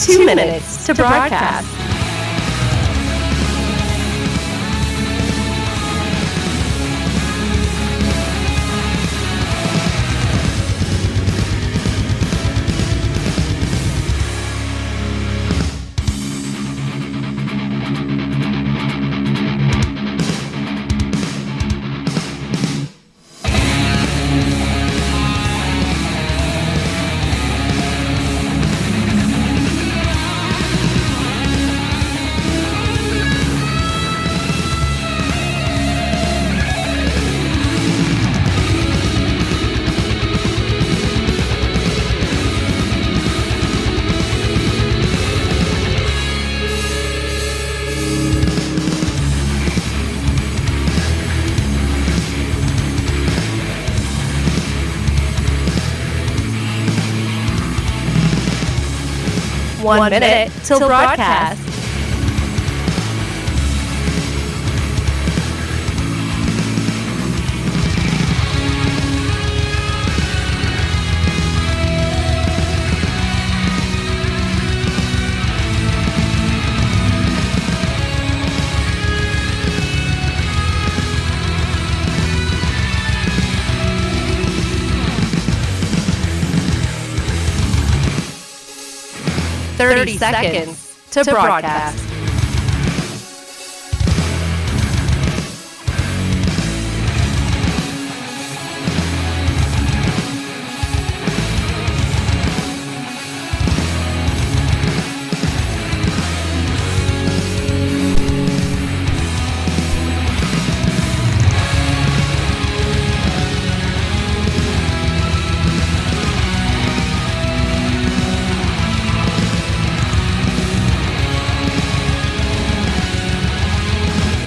2 minutes to broadcast. One minute till broadcast. Thirty seconds to broadcast.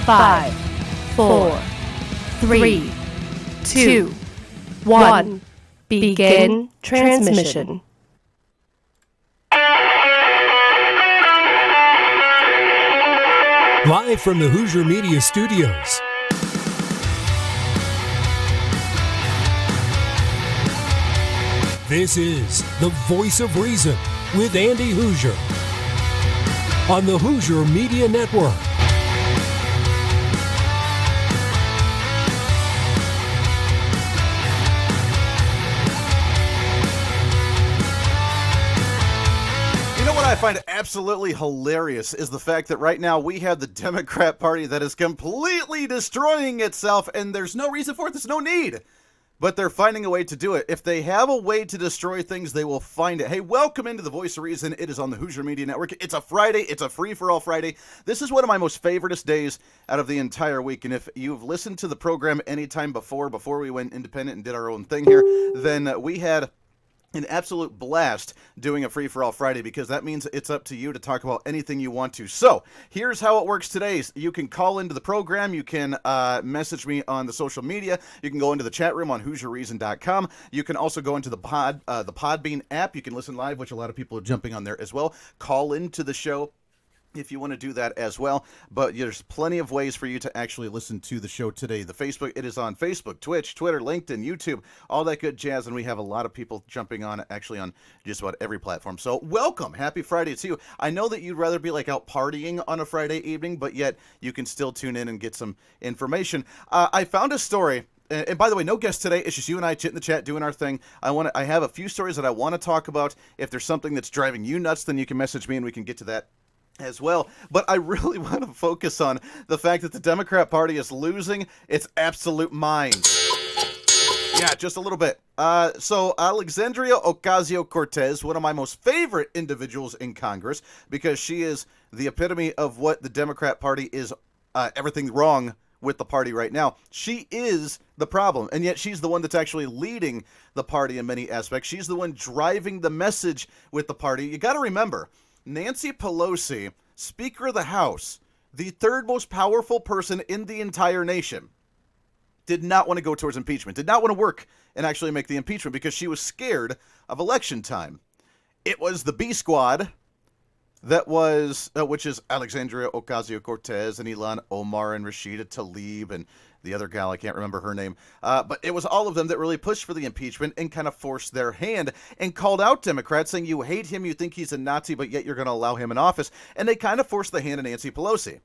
Five, 4, 3, 2, 1. Begin transmission. Live from the Hoosier Media Studios. This is the Voice of Reason with Andy Hoosier on the Hoosier Media Network. I find absolutely hilarious is the fact that right now we have the Democrat Party that is completely destroying itself, and there's no reason for it. There's no need. But they're finding a way to do it. If they have a way to destroy things, they will find it. Hey, welcome into the Voice of Reason. It is on the Hoosier Media Network. It's a Friday. It's a free-for-all Friday. This is one of my most favoriteest days out of the entire week. And if you've listened to the program anytime before we went independent and did our own thing here, then we had an absolute blast doing a free-for-all Friday, because that means it's up to you to talk about anything you want to. So here's how it works today. You can call into the program. You can message me on the social media. You can go into the chat room on HoosierReason.com. You can also go into the Podbean app. You can listen live, which a lot of people are jumping on there as well. Call into the show if you want to do that as well. But there's plenty of ways for you to actually listen to the show today. The Facebook, it is on Facebook, Twitch, Twitter, LinkedIn, YouTube, all that good jazz. And we have a lot of people jumping on actually on just about every platform. So welcome. Happy Friday to you. I know that you'd rather be like out partying on a Friday evening, but yet you can still tune in and get some information. I found a story. And by the way, no guests today. It's just you and I chit in the chat doing our thing. I have a few stories that I want to talk about. If there's something that's driving you nuts, then you can message me and we can get to that as well. But I really want to focus on the fact that the Democrat Party is losing its absolute mind. Yeah, just a little bit. So Alexandria Ocasio-Cortez, one of my most favorite individuals in Congress, because she is the epitome of what the Democrat Party is, everything wrong with the party right now. She is the problem, and yet she's the one that's actually leading the party in many aspects. She's the one driving the message with the party. You got to remember, Nancy Pelosi, Speaker of the House, the third most powerful person in the entire nation, did not want to go towards impeachment, did not want to work and actually make the impeachment because she was scared of election time. It was the B Squad that was, which is Alexandria Ocasio-Cortez and Ilhan Omar and Rashida Tlaib and the other gal, I can't remember her name, but it was all of them that really pushed for the impeachment and kind of forced their hand and called out Democrats, saying you hate him, you think he's a Nazi, but yet you're going to allow him in office. And they kind of forced the hand of Nancy Pelosi.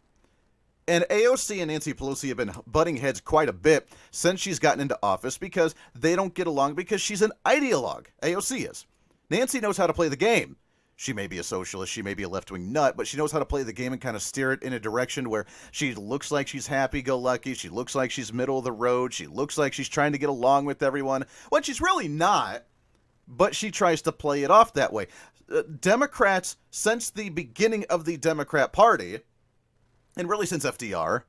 And AOC and Nancy Pelosi have been butting heads quite a bit since she's gotten into office because they don't get along because she's an ideologue. AOC is. Nancy knows how to play the game. She may be a socialist, she may be a left-wing nut, but she knows how to play the game and kind of steer it in a direction where she looks like she's happy-go-lucky, she looks like she's middle of the road, she looks like she's trying to get along with everyone, when she's really not, but she tries to play it off that way. Democrats, since the beginning of the Democrat Party, and really since FDR,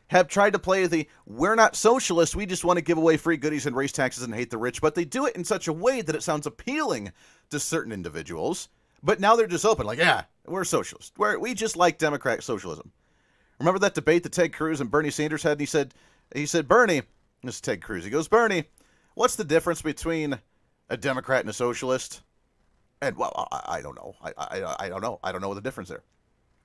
have tried to play the, we're not socialists, we just want to give away free goodies and raise taxes and hate the rich, but they do it in such a way that it sounds appealing to certain individuals. But now they're just open, like, yeah, we're socialists. We just like Democrat socialism. Remember that debate that Ted Cruz and Bernie Sanders had? And he said, Bernie, this is Ted Cruz. He goes, Bernie, what's the difference between a Democrat and a socialist? And, well, I don't know. I don't know. I don't know the difference there.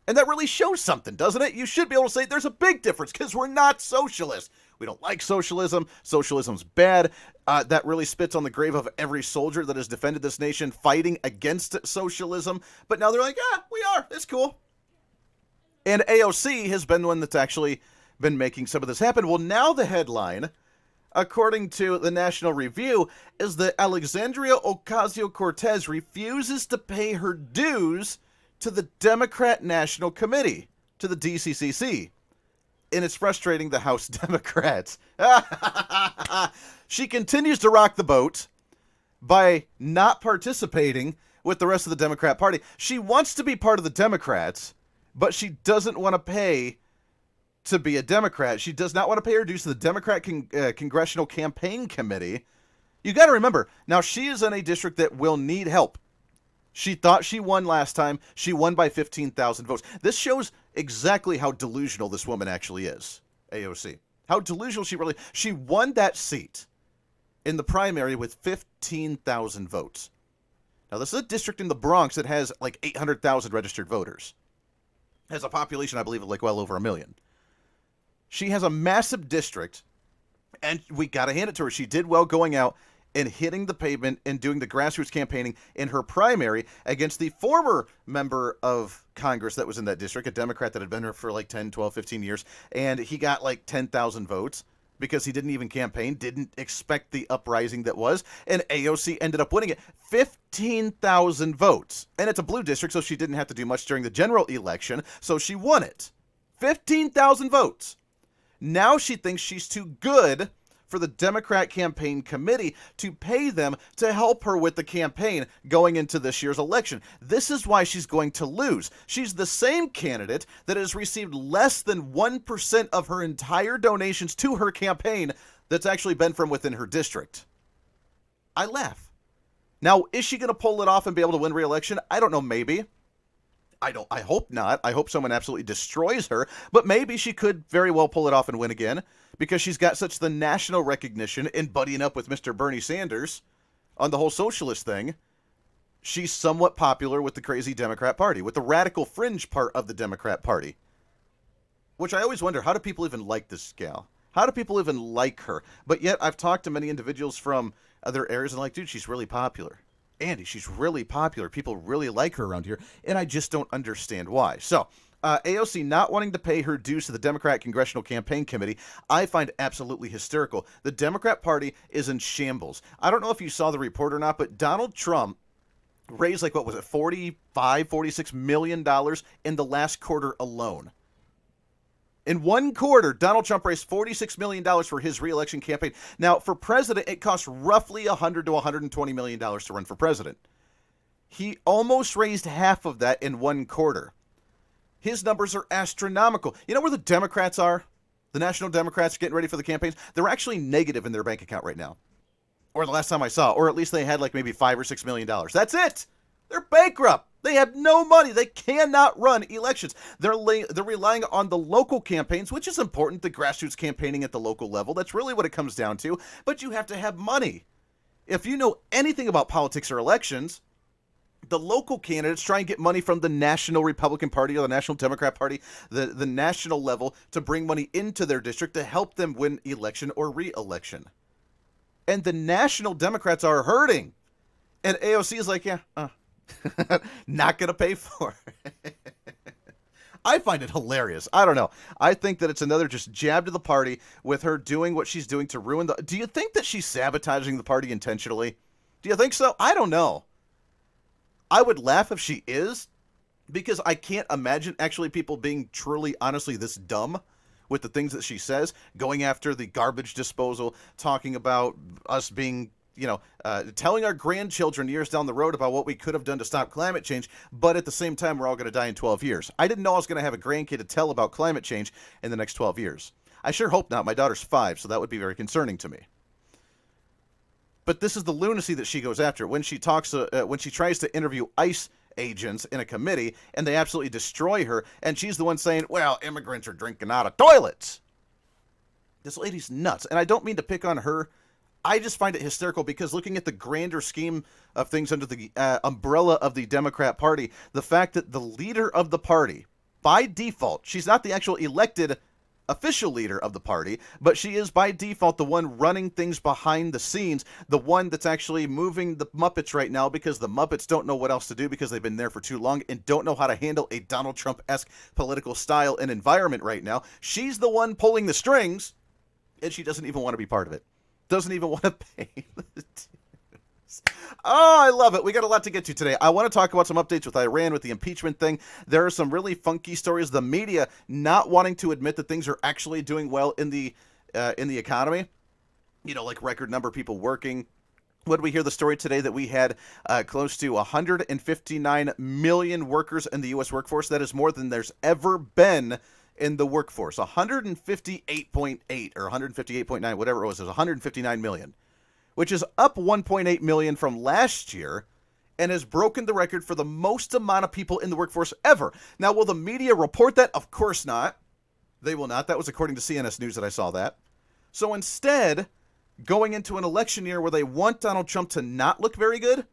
And that really shows something, doesn't it? You should be able to say there's a big difference because we're not socialists. We don't like socialism. Socialism's bad. That really spits on the grave of every soldier that has defended this nation fighting against socialism. But now they're like, yeah, we are. It's cool. And AOC has been the one that's actually been making some of this happen. Well, now the headline, according to the National Review, is that Alexandria Ocasio-Cortez refuses to pay her dues to the Democrat National Committee, to the DCCC. And it's frustrating the House Democrats. She continues to rock the boat by not participating with the rest of the Democrat Party. She wants to be part of the Democrats, but she doesn't want to pay to be a Democrat. She does not want to pay her dues to the Democrat Congressional Campaign Committee. You got to remember, now she is in a district that will need help. She thought she won last time. She won by 15,000 votes. This shows exactly how delusional this woman actually is, AOC. How delusional she won that seat in the primary with 15,000 votes. Now, this is a district in the Bronx that has like 800,000 registered voters. It has a population, I believe, of like well over 1 million. She has a massive district, and we got to hand it to her. She did well going out and hitting the pavement and doing the grassroots campaigning in her primary against the former member of Congress that was in that district, a Democrat that had been there for like 10, 12, 15 years, and he got like 10,000 votes because he didn't even campaign, didn't expect the uprising that was, and AOC ended up winning it. 15,000 votes. And it's a blue district, so she didn't have to do much during the general election, so she won it. 15,000 votes. Now she thinks she's too good for the Democrat Campaign Committee to pay them to help her with the campaign going into this year's election. This is why she's going to lose. She's the same candidate that has received less than 1% of her entire donations to her campaign that's actually been from within her district. I laugh. Now, is she going to pull it off and be able to win re-election? I don't know, maybe. I hope not. I hope someone absolutely destroys her, but maybe she could very well pull it off and win again because she's got such the national recognition in buddying up with Mr. Bernie Sanders on the whole socialist thing. She's somewhat popular with the crazy Democrat Party, with the radical fringe part of the Democrat Party, which I always wonder, how do people even like this gal? How do people even like her? But yet I've talked to many individuals from other areas and like, dude, she's really popular. Andy, she's really popular. People really like her around here, and I just don't understand why. So, AOC not wanting to pay her dues to the Democrat Congressional Campaign Committee, I find absolutely hysterical. The Democrat Party is in shambles. I don't know if you saw the report or not, but Donald Trump raised like, what was it, $46 million in the last quarter alone. In one quarter, Donald Trump raised $46 million for his re-election campaign. Now, for president, it costs roughly $100 to $120 million to run for president. He almost raised half of that in one quarter. His numbers are astronomical. You know where the Democrats are? The National Democrats getting ready for the campaigns? They're actually negative in their bank account right now. Or the last time I saw, or at least they had like maybe $5 or $6 million. That's it. They're bankrupt. They have no money. They cannot run elections. They're relying on the local campaigns, which is important, the grassroots campaigning at the local level. That's really what it comes down to. But you have to have money. If you know anything about politics or elections, The local candidates try and get money from the National Republican Party or the National Democrat Party, the national level, to bring money into their district to help them win election or re-election. And the national Democrats are hurting. And AOC is like, yeah, not going to pay for it. I find it hilarious. I don't know. I think that it's another just jab to the party with her doing what she's doing to ruin the... Do you think that she's sabotaging the party intentionally? Do you think so? I don't know. I would laugh if she is, because I can't imagine actually people being truly, honestly, this dumb with the things that she says, going after the garbage disposal, talking about us being, telling our grandchildren years down the road about what we could have done to stop climate change, but at the same time, we're all going to die in 12 years. I didn't know I was going to have a grandkid to tell about climate change in the next 12 years. I sure hope not. My daughter's 5, so that would be very concerning to me. But this is the lunacy that she goes after when she talks, when she tries to interview ICE agents in a committee, and they absolutely destroy her, and she's the one saying, well, immigrants are drinking out of toilets. This lady's nuts, and I don't mean to pick on her. I just find it hysterical because looking at the grander scheme of things under the umbrella of the Democrat Party, the fact that the leader of the party, by default, she's not the actual elected official leader of the party, but she is by default the one running things behind the scenes, the one that's actually moving the Muppets right now because the Muppets don't know what else to do because they've been there for too long and don't know how to handle a Donald Trump-esque political style and environment right now. She's the one pulling the strings, and she doesn't even want to be part of it. Doesn't even want to pay the dues. Oh, I love it. We got a lot to get to today. I want to talk about some updates with Iran, with the impeachment thing. There are some really funky stories. The media not wanting to admit that things are actually doing well in the economy. Like record number of people working. What did we hear the story today that we had close to 159 million workers in the U.S. workforce? That is more than there's ever been in the workforce. 158.8 or 158.9, whatever it was 159 million. Which is up 1.8 million from last year and has broken the record for the most amount of people in the workforce ever. Now, will the media report that? Of course not. They will not. That was according to CNS News that I saw that. So instead, going into an election year where they want Donald Trump to not look very good,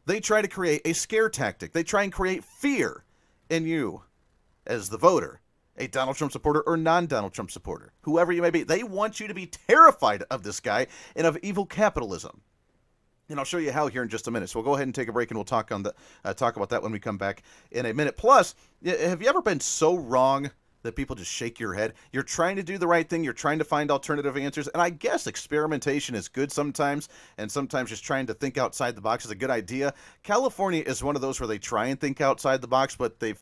they try to create a scare tactic. They try and create fear in you as the voter. A Donald Trump supporter or non-Donald Trump supporter, whoever you may be. They want you to be terrified of this guy and of evil capitalism. And I'll show you how here in just a minute. So we'll go ahead and take a break, and we'll talk about that when we come back in a minute. Plus, have you ever been so wrong that people just shake your head? You're trying to do the right thing. You're trying to find alternative answers. And I guess experimentation is good sometimes, and sometimes just trying to think outside the box is a good idea. California is one of those where they try and think outside the box, but they've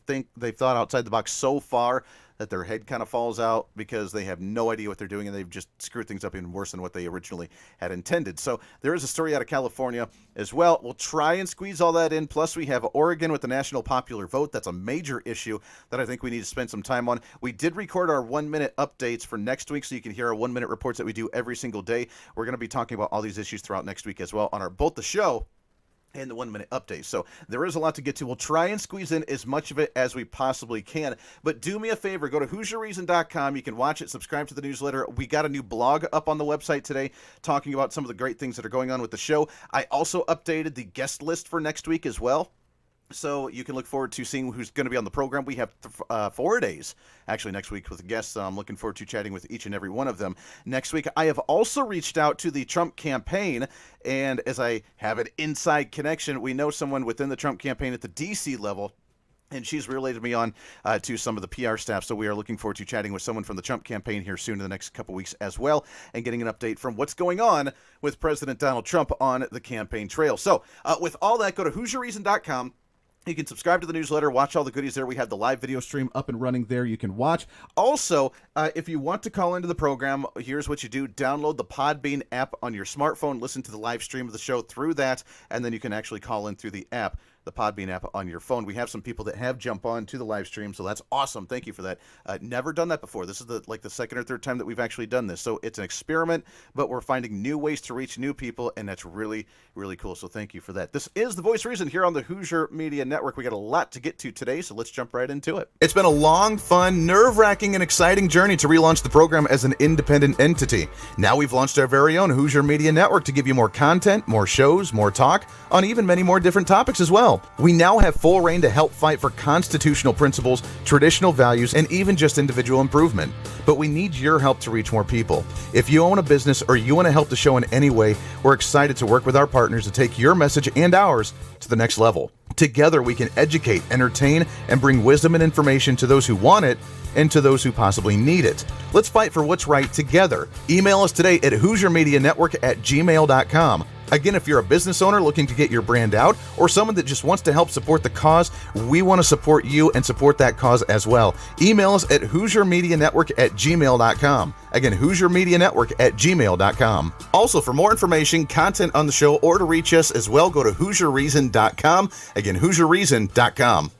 thought outside the box so far that their head kind of falls out because they have no idea what they're doing, and they've just screwed things up even worse than what they originally had intended. So there is a story out of California as well. We'll try and squeeze all that in. Plus, we have Oregon with the national popular vote. That's a major issue that I think we need to spend some time on. We did record our 1-minute updates for next week, so you can hear our 1-minute reports that we do every single day. We're going to be talking about all these issues throughout next week as well on both the show and the 1-minute update. So there is a lot to get to. We'll try and squeeze in as much of it as we possibly can. But do me a favor, go to HoosierReason.com. You can watch it, subscribe to the newsletter. We got a new blog up on the website today talking about some of the great things that are going on with the show. I also updated the guest list for next week as well. So you can look forward to seeing who's going to be on the program. We have 4 days, actually, next week with guests. I'm looking forward to chatting with each and every one of them next week. I have also reached out to the Trump campaign, and as I have an inside connection, we know someone within the Trump campaign at the D.C. level, and she's related me on to some of the PR staff. So we are looking forward to chatting with someone from the Trump campaign here soon in the next couple weeks as well, and getting an update from what's going on with President Donald Trump on the campaign trail. So with all that, go to HoosierReason.com. You can subscribe to the newsletter, watch all the goodies there. We have the live video stream up and running there. You can watch. Also, if you want to call into the program, here's what you do. Download the Podbean app on your smartphone. Listen to the live stream of the show through that, and then you can actually call in through the app, the Podbean app on your phone. We have some people that have jumped on to the live stream, so that's awesome. Thank you for that. Never done that before. This is the second or third time that we've actually done this. So it's an experiment, but we're finding new ways to reach new people, and that's really, really cool. So thank you for that. This is The Voice of Reason here on the Hoosier Media Network. We got a lot to get to today, so let's jump right into it. It's been a long, fun, nerve-wracking, and exciting journey to relaunch the program as an independent entity. Now we've launched our very own Hoosier Media Network to give you more content, more shows, more talk on even many more different topics as well. well. We now have full reign to help fight for constitutional principles, traditional values, and even just individual improvement. But we need your help to reach more people. If you own a business or you want to help the show in any way, we're excited to work with our partners to take your message and ours to the next level. Together, we can educate, entertain, and bring wisdom and information to those who want it and to those who possibly need it. Let's fight for what's right together. Email us today at HoosierMediaNetwork@gmail.com. Again, if you're a business owner looking to get your brand out or someone that just wants to help support the cause, we want to support you and support that cause as well. Email us at HoosierMediaNetwork@gmail.com. Again, HoosierMediaNetwork@gmail.com. Also, for more information, content on the show, or to reach us as well, go to HoosierReason.com. Again, HoosierReason.com.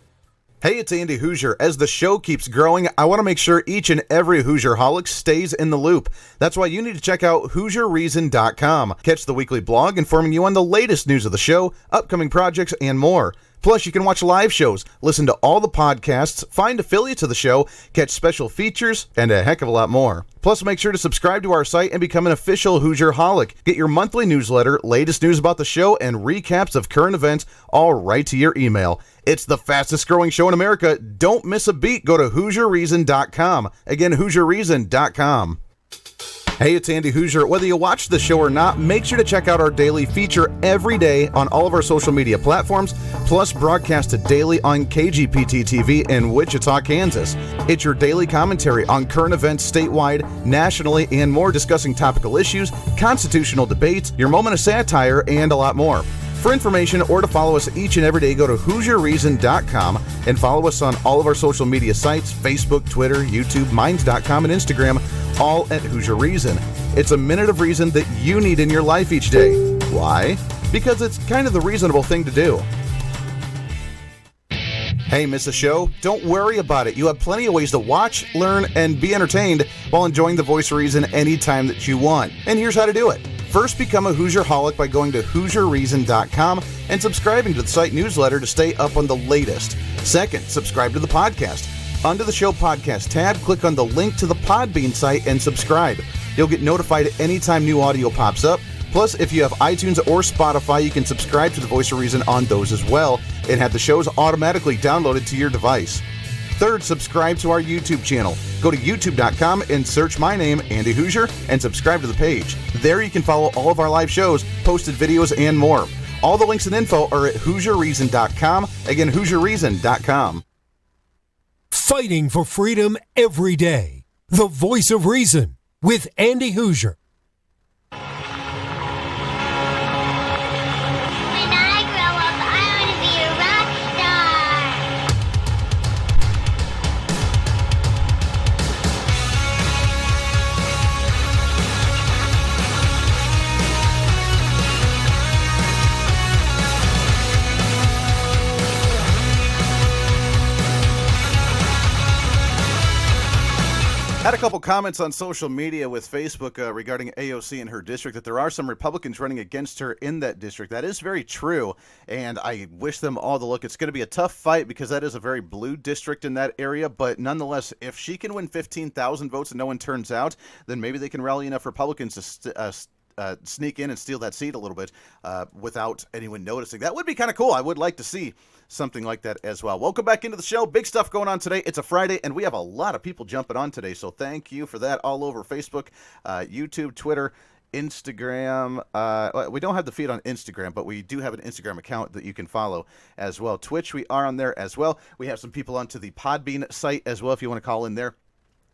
Hey, it's Andy Hoosier. As the show keeps growing, I want to make sure each and every Hoosierholic stays in the loop. That's why you need to check out HoosierReason.com. Catch the weekly blog informing you on the latest news of the show, upcoming projects, and more. Plus, you can watch live shows, listen to all the podcasts, find affiliates of the show, catch special features, and a heck of a lot more. Plus, make sure to subscribe to our site and become an official Hoosierholic. Get your monthly newsletter, latest news about the show, and recaps of current events all right to your email. It's the fastest growing show in America. Don't miss a beat. Go to HoosierReason.com. Again, HoosierReason.com. Hey, it's Andy Hoosier. Whether you watch the show or not, make sure to check out our daily feature every day on all of our social media platforms, plus broadcasted daily on KGPT TV in Wichita, Kansas. It's your daily commentary on current events statewide, nationally, and more, discussing topical issues, constitutional debates, your moment of satire, and a lot more. For information or to follow us each and every day, go to HoosierReason.com and follow us on all of our social media sites, Facebook, Twitter, YouTube, Minds.com, and Instagram, all at Hoosier Reason. It's a minute of reason that you need in your life each day. Why? Because it's kind of the reasonable thing to do. Hey, miss a show? Don't worry about it. You have plenty of ways to watch, learn, and be entertained while enjoying the Voice of Reason anytime that you want. And here's how to do it. First, become a Hoosierholic by going to HoosierReason.com and subscribing to the site newsletter to stay up on the latest. Second, subscribe to the podcast. Under the show podcast tab, click on the link to the Podbean site and subscribe. You'll get notified anytime new audio pops up. Plus, if you have iTunes or Spotify, you can subscribe to the Voice of Reason on those as well and have the shows automatically downloaded to your device. Third, subscribe to our YouTube channel. Go to youtube.com and search my name, Andy Hoosier, and subscribe to the page. There you can follow all of our live shows, posted videos, and more. All the links and info are at HoosierReason.com. Again, HoosierReason.com. Fighting for freedom every day. The Voice of Reason with Andy Hoosier. When I grow up, I want to be a rock Had a couple comments on social media with Facebook regarding AOC and her district, that there are some Republicans running against her in that district. That is very true, and I wish them all the luck. It's going to be a tough fight because that is a very blue district in that area, but nonetheless, if she can win 15,000 votes and no one turns out, then maybe they can rally enough Republicans to sneak in and steal that seat a little bit without anyone noticing. That would be kind of cool. I would like to see something like that as well. Welcome back into the show. Big stuff going on today. It's a Friday, and we have a lot of people jumping on today, so thank you for that all over Facebook, YouTube, Twitter, Instagram. We don't have the feed on Instagram, but we do have an Instagram account that you can follow as well. Twitch, we are on there as well. We have some people onto the Podbean site as well if you want to call in there.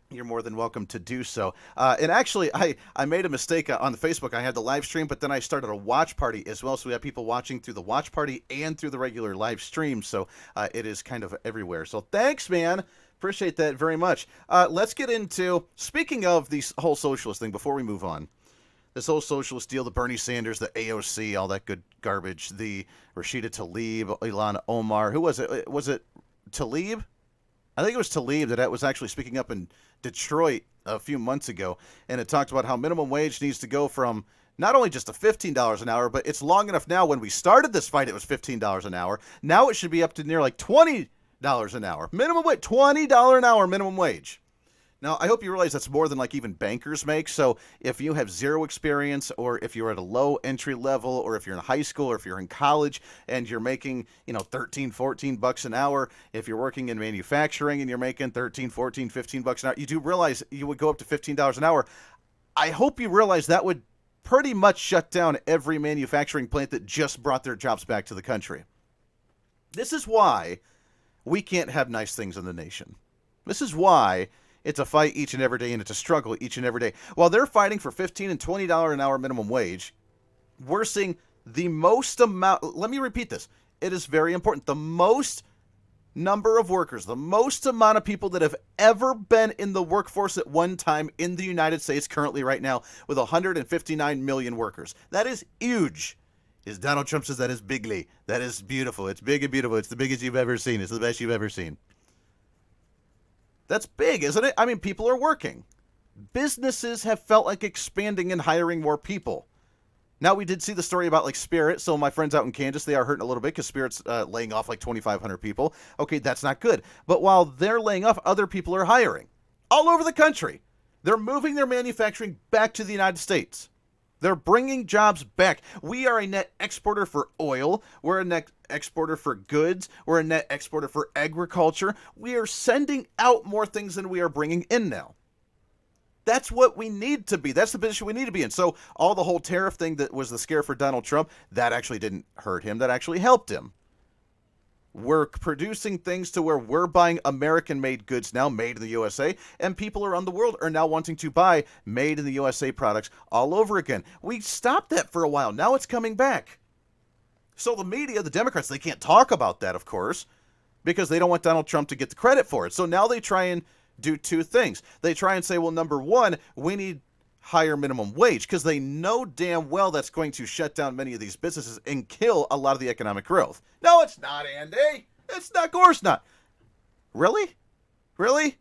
You're more than welcome to do so. And actually, I made a mistake on the Facebook. I had the live stream, but then I started a watch party as well. So we have people watching through the watch party and through the regular live stream. So it is kind of everywhere. So thanks, man. Appreciate that very much. Let's get into, speaking of the whole socialist thing before we move on. This whole socialist deal, the Bernie Sanders, the AOC, all that good garbage, the Rashida Tlaib, Ilhan Omar. Who was it? Was it Tlaib? I think it was Tlaib that was actually speaking up in Detroit a few months ago, and it talked about how minimum wage needs to go from not only just to $15 an hour, but it's long enough now. When we started this fight, it was $15 an hour. Now it should be up to near like $20 an hour. Minimum wage, $20 an hour minimum wage. Now, I hope you realize that's more than like even bankers make. So if you have zero experience, or if you're at a low entry level, or if you're in high school, or if you're in college and you're making, 13, 14 bucks an hour, if you're working in manufacturing and you're making 13, 14, 15 bucks an hour, you do realize you would go up to $15 an hour. I hope you realize that would pretty much shut down every manufacturing plant that just brought their jobs back to the country. This is why we can't have nice things in the nation. This is why it's a fight each and every day, and it's a struggle each and every day. While they're fighting for $15 and $20 an hour minimum wage, we're seeing the most amount. Let me repeat this. It is very important. The most number of workers, the most amount of people that have ever been in the workforce at one time in the United States currently right now, with 159 million workers. That is huge. As Donald Trump says, that is bigly. That is beautiful. It's big and beautiful. It's the biggest you've ever seen. It's the best you've ever seen. That's big, isn't it? I mean, people are working. Businesses have felt like expanding and hiring more people. Now, we did see the story about like Spirit. So my friends out in Kansas, they are hurting a little bit because Spirit's laying off like 2,500 people. Okay, that's not good. But while they're laying off, other people are hiring all over the country. They're moving their manufacturing back to the United States. They're bringing jobs back. We are a net exporter for oil. We're a net exporter for goods. We're a net exporter for agriculture. We are sending out more things than we are bringing in now. That's what we need to be. That's the position we need to be in. So all the whole tariff thing that was the scare for Donald Trump, that actually didn't hurt him. That actually helped him. We're producing things to where we're buying American-made goods now, made in the USA, and people around the world are now wanting to buy made in the USA products all over again. We stopped that for a while. Now it's coming back. So the media, the Democrats, they can't talk about that, of course, because they don't want Donald Trump to get the credit for it. So now they try and do two things. They try and say, well, number one, we need higher minimum wage, because they know damn well that's going to shut down many of these businesses and kill a lot of the economic growth. No, it's not, Andy. It's not, of course not. Really? Really?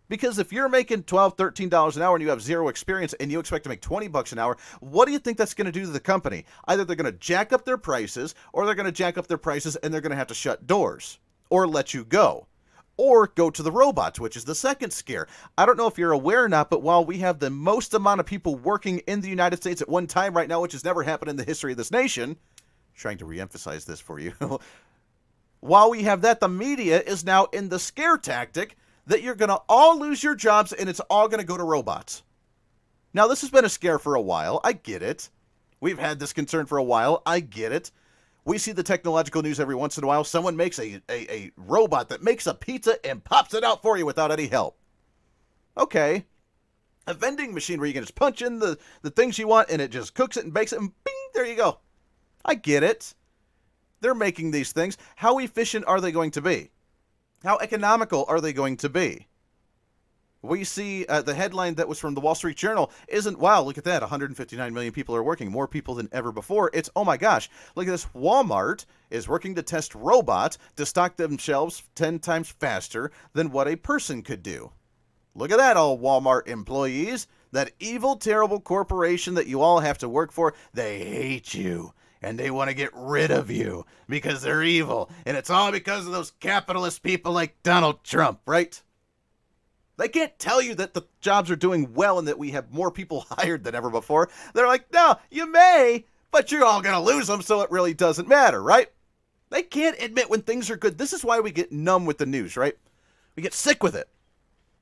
Because if you're making $12, $13 an hour and you have zero experience and you expect to make 20 bucks an hour, what do you think that's going to do to the company? Either they're going to jack up their prices, or they're going to jack up their prices and they're going to have to shut doors or let you go. Or go to the robots, which is the second scare. I don't know if you're aware or not, but while we have the most amount of people working in the United States at one time right now, which has never happened in the history of this nation, trying to reemphasize this for you, while we have that, the media is now in the scare tactic that you're going to all lose your jobs and it's all going to go to robots. Now, this has been a scare for a while. I get it. We've had this concern for a while. I get it. We see the technological news every once in a while. Someone makes a robot that makes a pizza and pops it out for you without any help. Okay. A vending machine where you can just punch in the things you want and it just cooks it and bakes it and bing, there you go. I get it. They're making these things. How efficient are they going to be? How economical are they going to be? We see the headline that was from the Wall Street Journal isn't, wow, look at that, 159 million people are working, more people than ever before. It's, oh my gosh, look at this. Walmart is working to test robots to stock them shelves 10 times faster than what a person could do. Look at that, all Walmart employees. That evil, terrible corporation that you all have to work for, they hate you. And they want to get rid of you because they're evil. And it's all because of those capitalist people like Donald Trump, right? They can't tell you that the jobs are doing well and that we have more people hired than ever before. They're like, no, you may, but you're all going to lose them, so it really doesn't matter, right? They can't admit when things are good. This is why we get numb with the news, right? We get sick with it.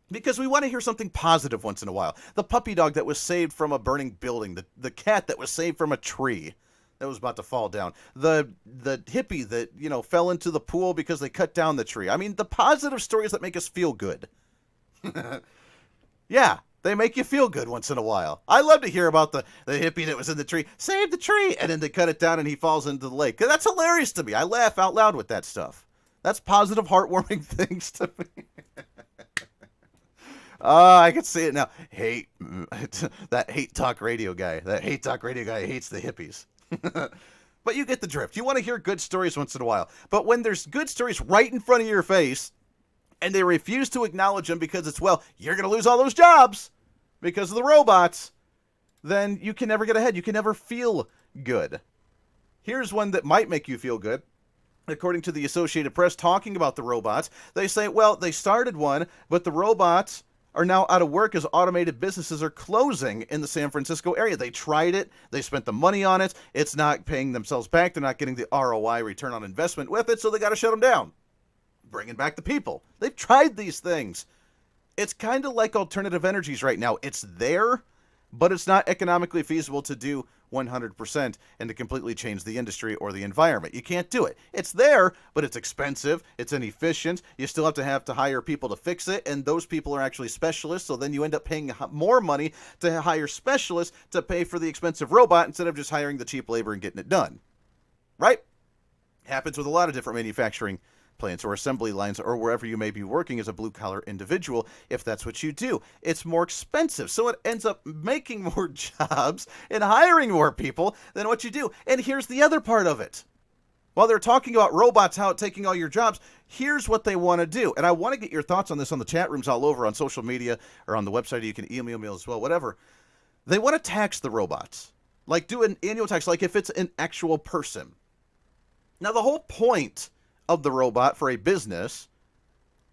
Because we want to hear something positive once in a while. The puppy dog that was saved from a burning building. The cat that was saved from a tree that was about to fall down. The hippie that, fell into the pool because they cut down the tree. I mean, the positive stories that make us feel good. Yeah, they make you feel good once in a while. I love to hear about the hippie that was in the tree. Save the tree! And then they cut it down and he falls into the lake. That's hilarious to me. I laugh out loud with that stuff. That's positive, heartwarming things to me. I can see it now. That hate talk radio guy. That hate talk radio guy hates the hippies. But you get the drift. You want to hear good stories once in a while. But when there's good stories right in front of your face, and they refuse to acknowledge them because it's, well, you're going to lose all those jobs because of the robots, then you can never get ahead. You can never feel good. Here's one that might make you feel good. According to the Associated Press, talking about the robots, they say, well, they started one, but the robots are now out of work as automated businesses are closing in the San Francisco area. They tried it. They spent the money on it. It's not paying themselves back. They're not getting the ROI, return on investment, with it, so they got to shut them down. Bringing back the people. They've tried these things. It's kind of like alternative energies right now. It's there, but it's not economically feasible to do 100% and to completely change the industry or the environment. You can't do it. It's there, but it's expensive. It's inefficient. You still have to hire people to fix it, and those people are actually specialists, so then you end up paying more money to hire specialists to pay for the expensive robot instead of just hiring the cheap labor and getting it done. Right? Happens with a lot of different manufacturing plants or assembly lines or wherever you may be working as a blue-collar individual, if that's what you do. It's more expensive, so it ends up making more jobs and hiring more people than what you do. And here's the other part of it. While they're talking about robots taking all your jobs, here's what they want to do. And I want to get your thoughts on this on the chat rooms all over, on social media, or on the website. You can email me as well, whatever. They want to tax the robots. Like do an annual tax, like if it's an actual person. Now, the whole point of the robot for a business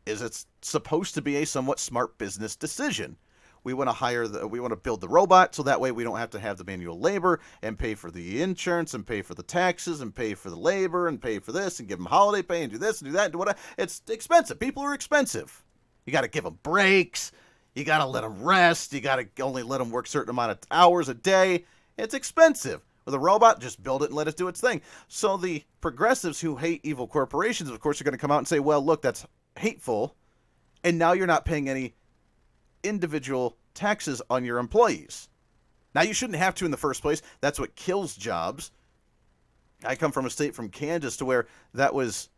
is it's supposed to be a somewhat smart business decision. We want to build the robot so that way we don't have to have the manual labor and pay for the insurance and pay for the taxes and pay for the labor and pay for this and give them holiday pay and do this and do that and do whatever. It's expensive. People are expensive. You got to give them breaks. You got to let them rest. You got to only let them work a certain amount of hours a day. It's expensive. With a robot, just build it and let it do its thing. So the progressives who hate evil corporations, of course, are going to come out and say, well, look, that's hateful. And now you're not paying any individual taxes on your employees. Now, you shouldn't have to in the first place. That's what kills jobs. I come from a state from Kansas to where that was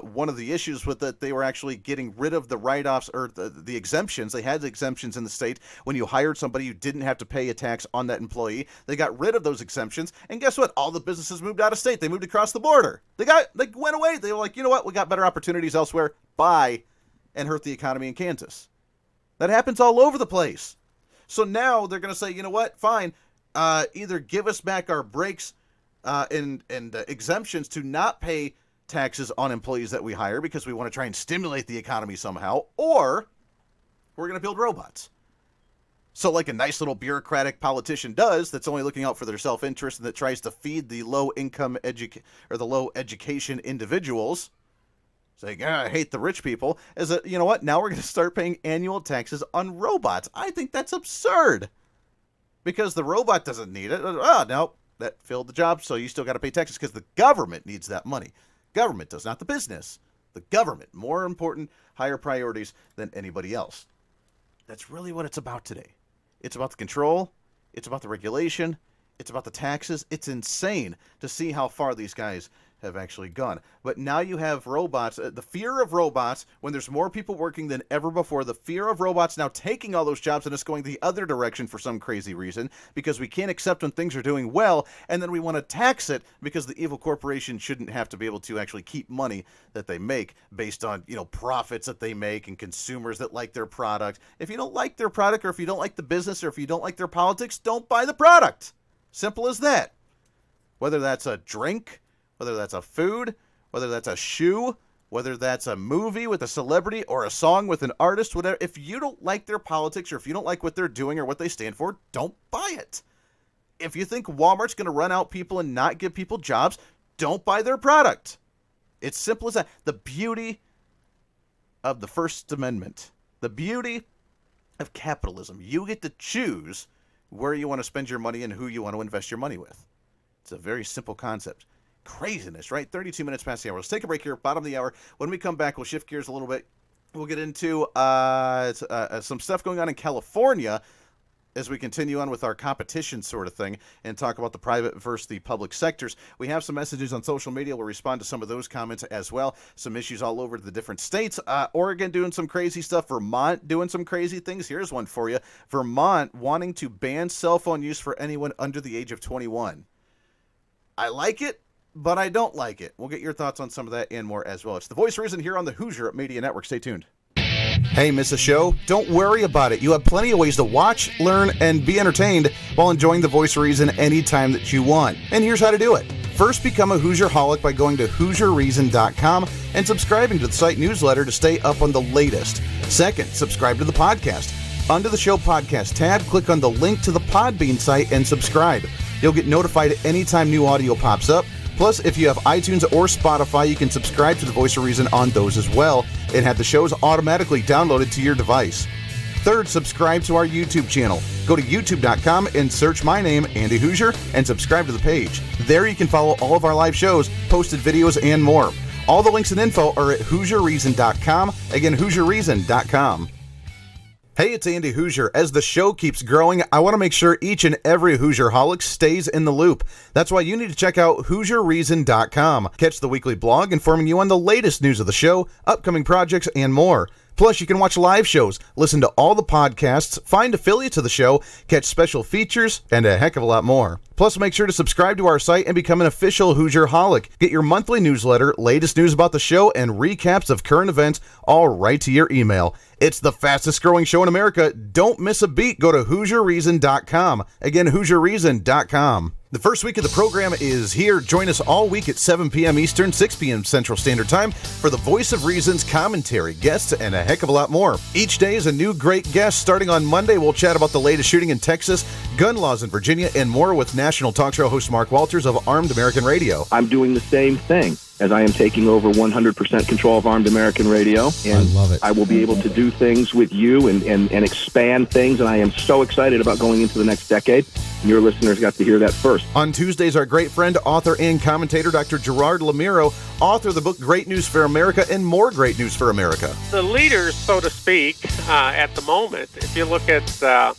one of the issues with that. They were actually getting rid of the write-offs or the exemptions. They had the exemptions in the state. When you hired somebody, you didn't have to pay a tax on that employee. They got rid of those exemptions. And guess what? All the businesses moved out of state. They moved across the border. They went away. They were like, you know what? We got better opportunities elsewhere. Bye. And hurt the economy in Kansas. That happens all over the place. So now they're going to say, you know what? Fine. Either give us back our breaks and exemptions to not pay taxes on employees that we hire because we want to try and stimulate the economy somehow, or we're going to build robots. So like a nice little bureaucratic politician does that's only looking out for their self-interest and that tries to feed the low-income or the low-education individuals, saying, I hate the rich people, is that, you know what, now we're going to start paying annual taxes on robots. I think that's absurd because the robot doesn't need it. Oh, no, that filled the job, so you still got to pay taxes because the government needs that money. Government does, not the business. The government, more important, higher priorities than anybody else. That's really what it's about today. It's about the control. It's about the regulation. It's about the taxes. It's insane to see how far these guys have actually gone. But now you have robots, the fear of robots, when there's more people working than ever before, the fear of robots now taking all those jobs and it's going the other direction for some crazy reason, because we can't accept when things are doing well, and then we want to tax it because the evil corporation shouldn't have to be able to actually keep money that they make based on, profits that they make and consumers that like their product. If you don't like their product, or if you don't like the business, or if you don't like their politics, don't buy the product. Simple as that. Whether that's a drink, whether that's a food, whether that's a shoe, whether that's a movie with a celebrity or a song with an artist, whatever. If you don't like their politics or if you don't like what they're doing or what they stand for, don't buy it. If you think Walmart's going to run out people and not give people jobs, don't buy their product. It's simple as that. The beauty of the First Amendment, the beauty of capitalism, you get to choose where you want to spend your money and who you want to invest your money with. It's a very simple concept. Craziness, right? 32 minutes past the hour. Let's take a break here, bottom of the hour. When we come back, we'll shift gears a little bit. We'll get into some stuff going on in California as we continue on with our competition sort of thing and talk about the private versus the public sectors. We have some messages on social media. We'll respond to some of those comments as well. Some issues all over the different states. Oregon doing some crazy stuff. Vermont doing some crazy things. Here's one for you. Vermont wanting to ban cell phone use for anyone under the age of 21. I like it, but I don't like it. We'll get your thoughts on some of that and more as well. It's the Voice of Reason here on the Hoosier Media Network. Stay tuned. Hey, miss a show? Don't worry about it. You have plenty of ways to watch, learn, and be entertained while enjoying the Voice of Reason anytime that you want. And here's how to do it. First, become a Hoosierholic by going to HoosierReason.com and subscribing to the site newsletter to stay up on the latest. Second, subscribe to the podcast. Under the show podcast tab, click on the link to the Podbean site and subscribe. You'll get notified anytime new audio pops up. Plus, if you have iTunes or Spotify, you can subscribe to the Voice of Reason on those as well and have the shows automatically downloaded to your device. Third, subscribe to our YouTube channel. Go to youtube.com and search my name, Andy Hoosier, and subscribe to the page. There you can follow all of our live shows, posted videos, and more. All the links and info are at HoosierReason.com. Again, HoosierReason.com. Hey, it's Andy Hoosier. As the show keeps growing, I want to make sure each and every Hoosierholic stays in the loop. That's why you need to check out HoosierReason.com. Catch the weekly blog informing you on the latest news of the show, upcoming projects, and more. Plus, you can watch live shows, listen to all the podcasts, find affiliates of the show, catch special features, and a heck of a lot more. Plus, make sure to subscribe to our site and become an official Hoosierholic. Get your monthly newsletter, latest news about the show, and recaps of current events all right to your email. It's the fastest growing show in America. Don't miss a beat. Go to HoosierReason.com. Again, HoosierReason.com. The first week of the program is here. Join us all week at 7 p.m. Eastern, 6 p.m. Central Standard Time for the Voice of Reason's commentary, guests, and a heck of a lot more. Each day is a new great guest. Starting on Monday, we'll chat about the latest shooting in Texas, gun laws in Virginia, and more with national talk show host Mark Walters of Armed American Radio. I'm doing the same thing as I am taking over 100% control of Armed American Radio. And I love it. I will be able to do things with you and expand things, and I am so excited about going into the next decade. Your listeners got to hear that first. On Tuesdays, our great friend, author, and commentator, Dr. Gerard Lamiro, author of the book Great News for America and More Great News for America. The leaders, so to speak, at the moment, if you look at that,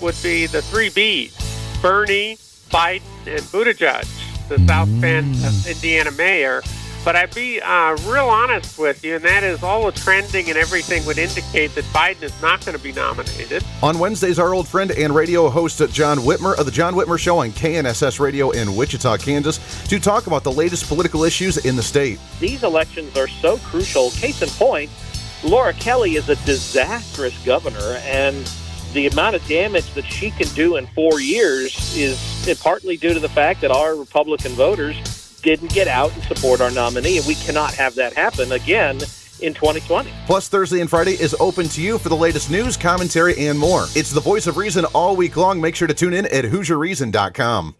would be the three Bs, Bernie, Biden, and Buttigieg, the South Bend, Indiana mayor. But I'd be real honest with you, and that is all the trending and everything would indicate that Biden is not going to be nominated. On Wednesdays, our old friend and radio host John Whitmer of The John Whitmer Show on KNSS Radio in Wichita, Kansas, to talk about the latest political issues in the state. These elections are so crucial. Case in point, Laura Kelly is a disastrous governor, and the amount of damage that she can do in 4 years is partly due to the fact that our Republican voters didn't get out and support our nominee, and we cannot have that happen again in 2020. Plus, Thursday and Friday is open to you for the latest news, commentary, and more. It's the Voice of Reason all week long. Make sure to tune in at HoosierReason.com.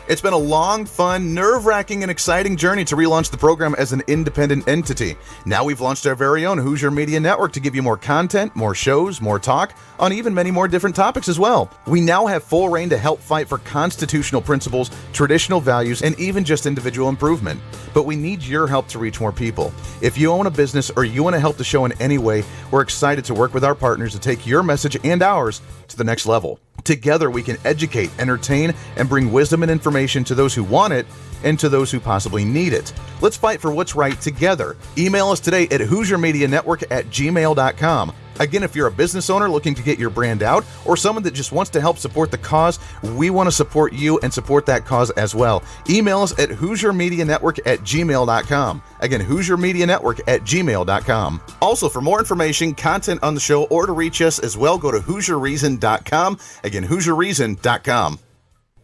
It's been a long, fun, nerve-wracking, and exciting journey to relaunch the program as an independent entity. Now we've launched our very own Hoosier Media Network to give you more content, more shows, more talk, on even many more different topics as well. We now have full reign to help fight for constitutional principles, traditional values, and even just individual improvement. But we need your help to reach more people. If you own a business or you want to help the show in any way, we're excited to work with our partners to take your message and ours to the next level. Together, we can educate, entertain, and bring wisdom and information to those who want it and to those who possibly need it. Let's fight for what's right together. Email us today at HoosierMediaNetwork@gmail.com. Again, if you're a business owner looking to get your brand out or someone that just wants to help support the cause, we want to support you and support that cause as well. Email us at HoosierMediaNetwork@gmail.com. Again, HoosierMediaNetwork@gmail.com. Also, for more information, content on the show, or to reach us as well, go to HoosierReason.com. Again, HoosierReason.com.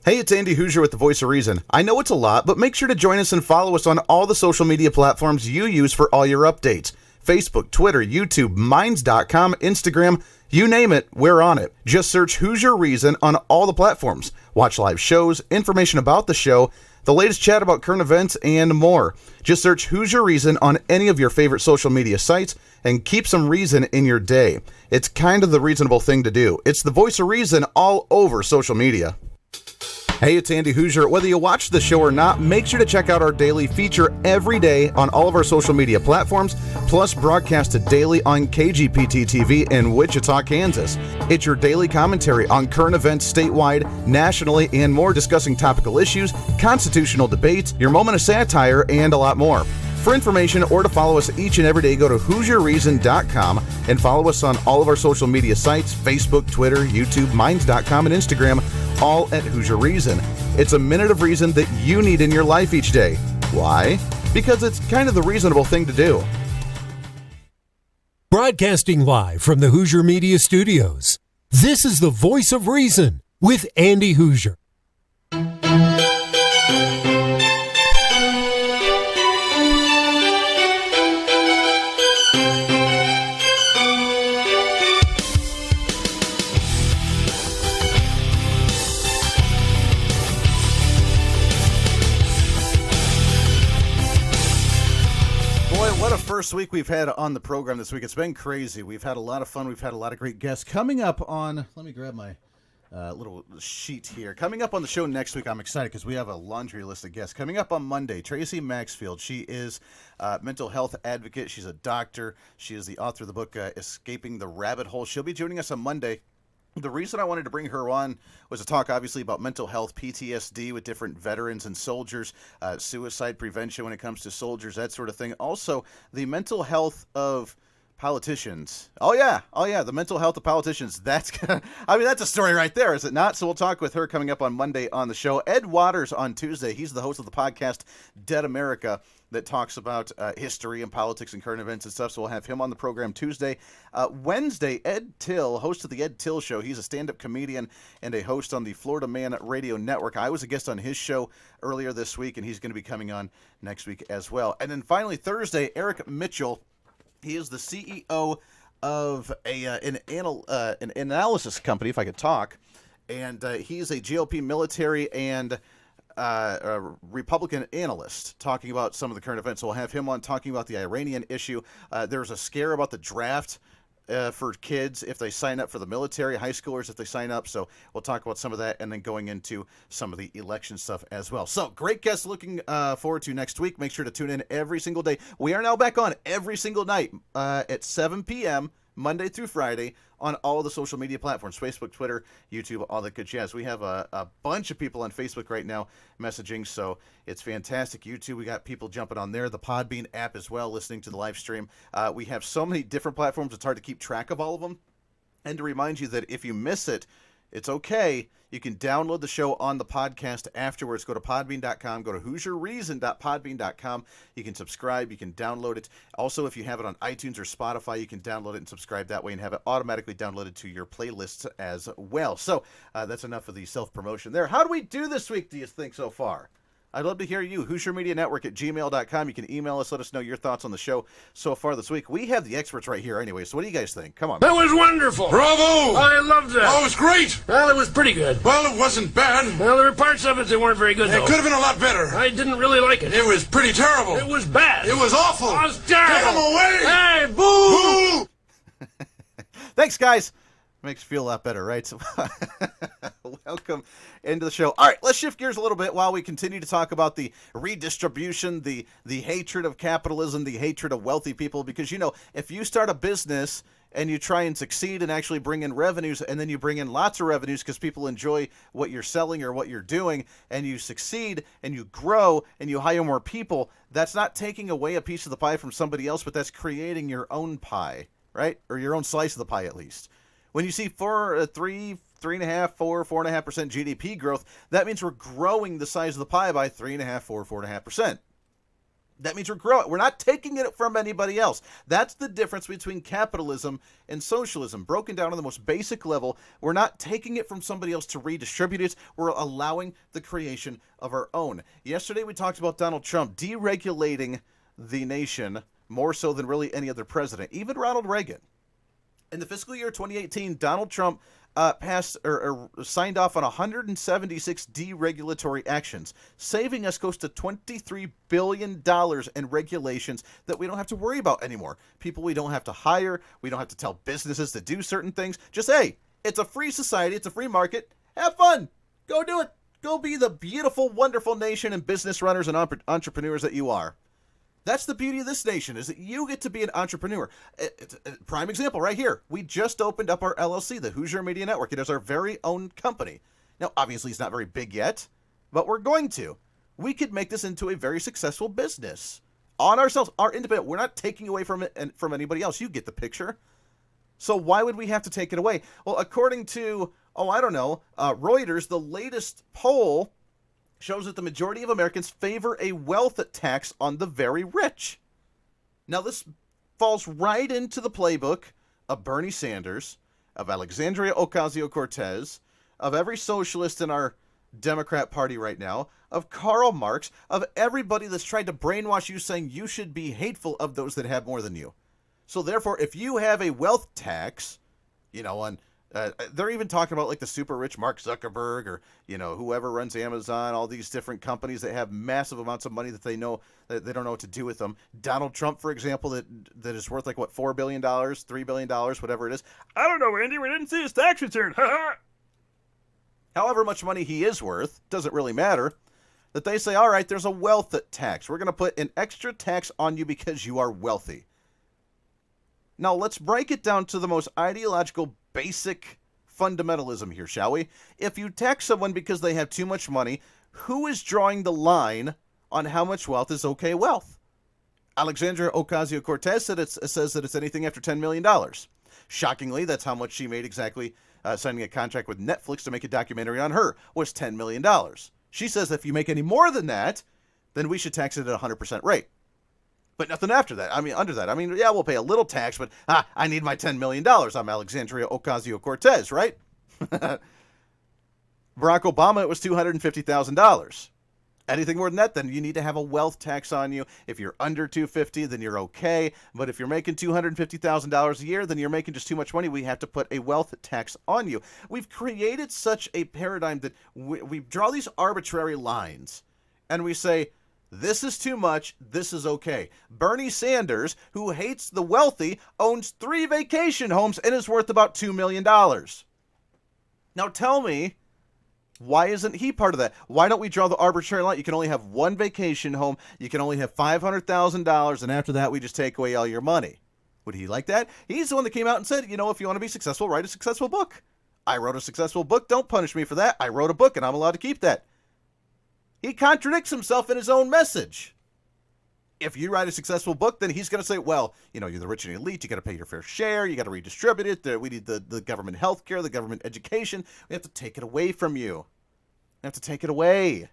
Hey, it's Andy Hoosier with the Voice of Reason. I know it's a lot, but make sure to join us and follow us on all the social media platforms you use for all your updates. Facebook, Twitter, YouTube, Minds.com, Instagram, you name it, we're on it. Just search Hoosier Reason on all the platforms. Watch live shows, information about the show, the latest chat about current events, and more. Just search Hoosier Reason on any of your favorite social media sites and keep some reason in your day. It's kind of the reasonable thing to do. It's the Voice of Reason all over social media. Hey, it's Andy Hoosier. Whether you watch the show or not, make sure to check out our daily feature every day on all of our social media platforms, plus broadcasted daily on KGPT TV in Wichita, Kansas. It's your daily commentary on current events statewide, nationally, and more, discussing topical issues, constitutional debates, your moment of satire, and a lot more. For information or to follow us each and every day, go to HoosierReason.com and follow us on all of our social media sites, Facebook, Twitter, YouTube, Minds.com, and Instagram, all at Hoosier Reason. It's a minute of reason that you need in your life each day. Why? Because it's kind of the reasonable thing to do. Broadcasting live from the Hoosier Media Studios, this is the Voice of Reason with Andy Hoosier. first week we've had on the program this week. It's been crazy. We've had a lot of fun. We've had a lot of great guests. Coming up on, let me grab my little sheet here. Coming up on the show next week, I'm excited because we have a laundry list of guests. Coming up on Monday, Tracy Maxfield. She is a mental health advocate. She's a doctor. She is the author of the book, Escaping the Rabbit Hole. She'll be joining us on Monday. The reason I wanted to bring her on was to talk, obviously, about mental health, PTSD with different veterans and soldiers, suicide prevention when it comes to soldiers, that sort of thing. Also, the mental health of politicians. Oh yeah, the mental health of politicians. That's a story right there, is it not? So we'll talk with her coming up on Monday on the show. Ed Waters on Tuesday. He's the host of the podcast Dead America that talks about history and politics and current events and stuff. So we'll have him on the program Tuesday. Wednesday, Ed Till, host of the Ed Till Show. He's a stand-up comedian and a host on the Florida Man Radio Network. I was a guest on his show earlier this week, and he's going to be coming on next week as well. And then finally, Thursday, Eric Mitchell. He is the CEO of an analysis company, if I could talk, and he's a GOP military and a Republican analyst talking about some of the current events. So we'll have him on talking about the Iranian issue. There's a scare about the draft for kids if they sign up for the military, high schoolers if they sign up. So we'll talk about some of that and then going into some of the election stuff as well. So great guests looking forward to next week. Make sure to tune in every single day. We are now back on every single night at 7 p.m. Monday through Friday on all of the social media platforms, Facebook, Twitter, YouTube, all that good jazz. We have a bunch of people on Facebook right now messaging, so it's fantastic. YouTube, we got people jumping on there. The Podbean app as well, listening to the live stream. We have so many different platforms, it's hard to keep track of all of them. And to remind you that if you miss it, it's okay. You can download the show on the podcast afterwards. Go to podbean.com. Go to HoosierReason.podbean.com. You can subscribe. You can download it. Also, if you have it on iTunes or Spotify, you can download it and subscribe that way and have it automatically downloaded to your playlists as well. So that's enough of the self-promotion there. How do we do this week, do you think, so far? I'd love to hear you. HoosierMediaNetwork@gmail.com. You can email us. Let us know your thoughts on the show so far this week. We have the experts right here anyway, so what do you guys think? Come on. That was wonderful. Bravo! I loved that. Oh, it was great. Well, it was pretty good. Well, it wasn't bad. Well, there were parts of it that weren't very good, though. It could have been a lot better. I didn't really like it. It was pretty terrible. It was bad. It was awful. It was terrible. Get him away! Hey, boo! Boo! Thanks, guys. Makes you feel a lot better, right? So, welcome into the show. All right, let's shift gears a little bit while we continue to talk about the redistribution, the hatred of capitalism, the hatred of wealthy people. Because, if you start a business and you try and succeed and actually bring in revenues, and then you bring in lots of revenues because people enjoy what you're selling or what you're doing, and you succeed and you grow and you hire more people, that's not taking away a piece of the pie from somebody else, but that's creating your own pie, right? Or your own slice of the pie, at least. When you see 4.5% GDP growth, that means we're growing the size of the pie by 4.5%. That means we're growing. We're not taking it from anybody else. That's the difference between capitalism and socialism. Broken down on the most basic level, we're not taking it from somebody else to redistribute it. We're allowing the creation of our own. Yesterday we talked about Donald Trump deregulating the nation more so than really any other president, even Ronald Reagan. In the fiscal year 2018, Donald Trump passed or signed off on 176 deregulatory actions, saving us close to $23 billion in regulations that we don't have to worry about anymore. People we don't have to hire. We don't have to tell businesses to do certain things. Just, hey, it's a free society. It's a free market. Have fun. Go do it. Go be the beautiful, wonderful nation and business runners and entrepreneurs that you are. That's the beauty of this nation, is that you get to be an entrepreneur. It's a prime example right here. We just opened up our LLC, the Hoosier Media Network. It is our very own company. Now, obviously, it's not very big yet, but we're going to. We could make this into a very successful business on ourselves, our independent. We're not taking away from it and from anybody else. You get the picture. So why would we have to take it away? Well, according to, Reuters, the latest poll shows that the majority of Americans favor a wealth tax on the very rich. Now, this falls right into the playbook of Bernie Sanders, of Alexandria Ocasio-Cortez, of every socialist in our Democrat Party right now, of Karl Marx, of everybody that's tried to brainwash you saying you should be hateful of those that have more than you. So therefore, if you have a wealth tax, on They're even talking about like the super rich Mark Zuckerberg or, whoever runs Amazon, all these different companies that have massive amounts of money that they know that they don't know what to do with them. Donald Trump, for example, that is worth like what, $4 billion, $3 billion, whatever it is. I don't know, Andy. We didn't see his tax return. However much money he is worth, doesn't really matter. That they say, all right, there's a wealth tax. We're going to put an extra tax on you because you are wealthy. Now, let's break it down to the most ideological, basic fundamentalism here, shall we? If you tax someone because they have too much money, who is drawing the line on how much wealth is okay wealth? Alexandria Ocasio-Cortez says that it's anything after $10 million. Shockingly, that's how much she made exactly signing a contract with Netflix to make a documentary on her, was $10 million. She says if you make any more than that, then we should tax it at 100% rate. But nothing after that. Under that. Yeah, we'll pay a little tax, but I need my $10 million. I'm Alexandria Ocasio-Cortez, right? Barack Obama, it was $250,000. Anything more than that, then you need to have a wealth tax on you. If you're under $250,000, then you're okay. But if you're making $250,000 a year, then you're making just too much money. We have to put a wealth tax on you. We've created such a paradigm that we draw these arbitrary lines, and we say, this is too much, this is okay. Bernie Sanders, who hates the wealthy, owns 3 vacation homes and is worth about $2 million. Now tell me, why isn't he part of that? Why don't we draw the arbitrary line? You can only have 1 vacation home. You can only have $500,000, and after that, we just take away all your money. Would he like that? He's the one that came out and said, if you want to be successful, write a successful book. I wrote a successful book. Don't punish me for that. I wrote a book, and I'm allowed to keep that. He contradicts himself in his own message. If you write a successful book, then he's going to say, well, you're the rich and elite. You got to pay your fair share. You got to redistribute it. We need the government health care, the government education. We have to take it away from you. We have to take it away.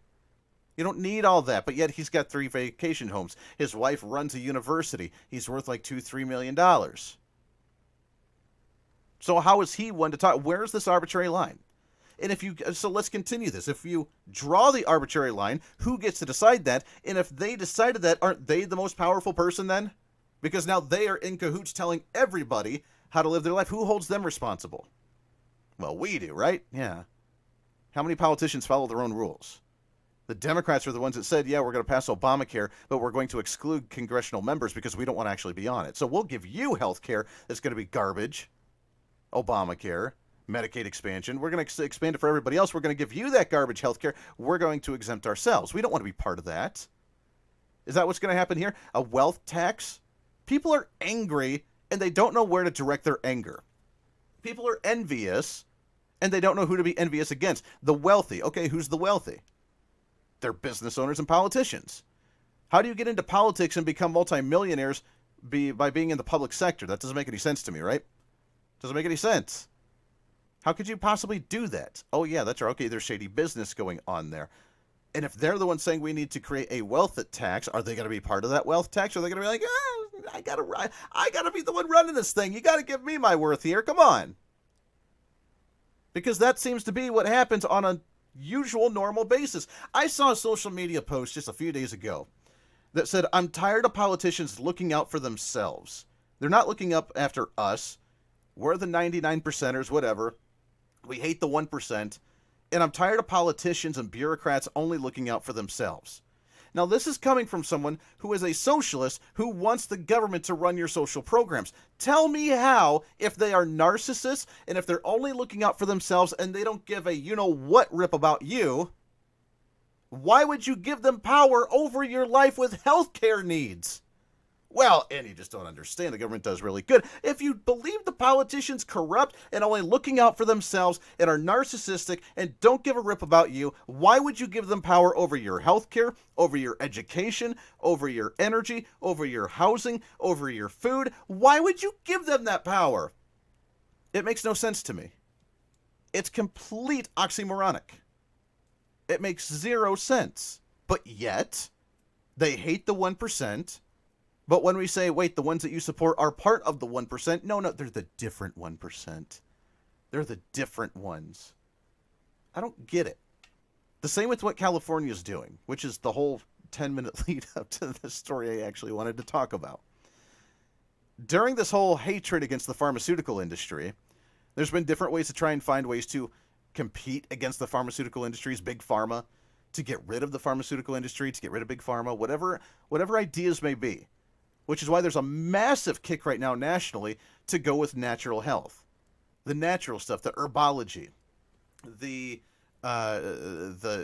You don't need all that. But yet he's got 3 vacation homes. His wife runs a university. He's worth like $2-3 million. So how is he one to talk? Where's this arbitrary line? And so let's continue this. If you draw the arbitrary line, who gets to decide that? And if they decided that, aren't they the most powerful person then? Because now they are in cahoots telling everybody how to live their life. Who holds them responsible? Well, we do, right? Yeah. How many politicians follow their own rules? The Democrats are the ones that said, yeah, we're going to pass Obamacare, but we're going to exclude congressional members because we don't want to actually be on it. So we'll give you health care that's going to be garbage. Obamacare. Medicaid expansion. We're going to expand it for everybody else. We're going to give you that garbage health care. We're going to exempt ourselves. We don't want to be part of that. Is that what's going to happen here? A wealth tax? People are angry, and they don't know where to direct their anger. People are envious, and they don't know who to be envious against. The wealthy. Okay, who's the wealthy? They're business owners and politicians. How do you get into politics and become multimillionaires by being in the public sector? That doesn't make any sense to me, right? Doesn't make any sense. How could you possibly do that? Oh, yeah, that's right. Okay, there's shady business going on there. And if they're the ones saying we need to create a wealth tax, are they going to be part of that wealth tax? Or are they going to be like, I gotta be the one running this thing. You got to give me my worth here. Come on. Because that seems to be what happens on a usual, normal basis. I saw a social media post just a few days ago that said, I'm tired of politicians looking out for themselves. They're not looking up after us. We're the 99%ers, whatever. We hate the 1%, and I'm tired of politicians and bureaucrats only looking out for themselves. Now, this is coming from someone who is a socialist who wants the government to run your social programs. Tell me how, if they are narcissists and if they're only looking out for themselves and they don't give a you-know-what rip about you, why would you give them power over your life with healthcare needs? Well, and you just don't understand. The government does really good. If you believe the politicians corrupt and only looking out for themselves and are narcissistic and don't give a rip about you, why would you give them power over your health care, over your education, over your energy, over your housing, over your food? Why would you give them that power? It makes no sense to me. It's complete oxymoronic. It makes 0 sense. But yet, they hate the 1%. But when we say, wait, the ones that you support are part of the 1%, no, they're the different 1%. They're the different ones. I don't get it. The same with what California is doing, which is the whole 10-minute lead up to the story I actually wanted to talk about. During this whole hatred against the pharmaceutical industry, There's been different ways to try and find ways to compete against the pharmaceutical industries, big pharma, to get rid of the pharmaceutical industry, to get rid of big pharma, whatever ideas may be. Which is why there's a massive kick right now nationally to go with natural health. The natural stuff, the herbology, the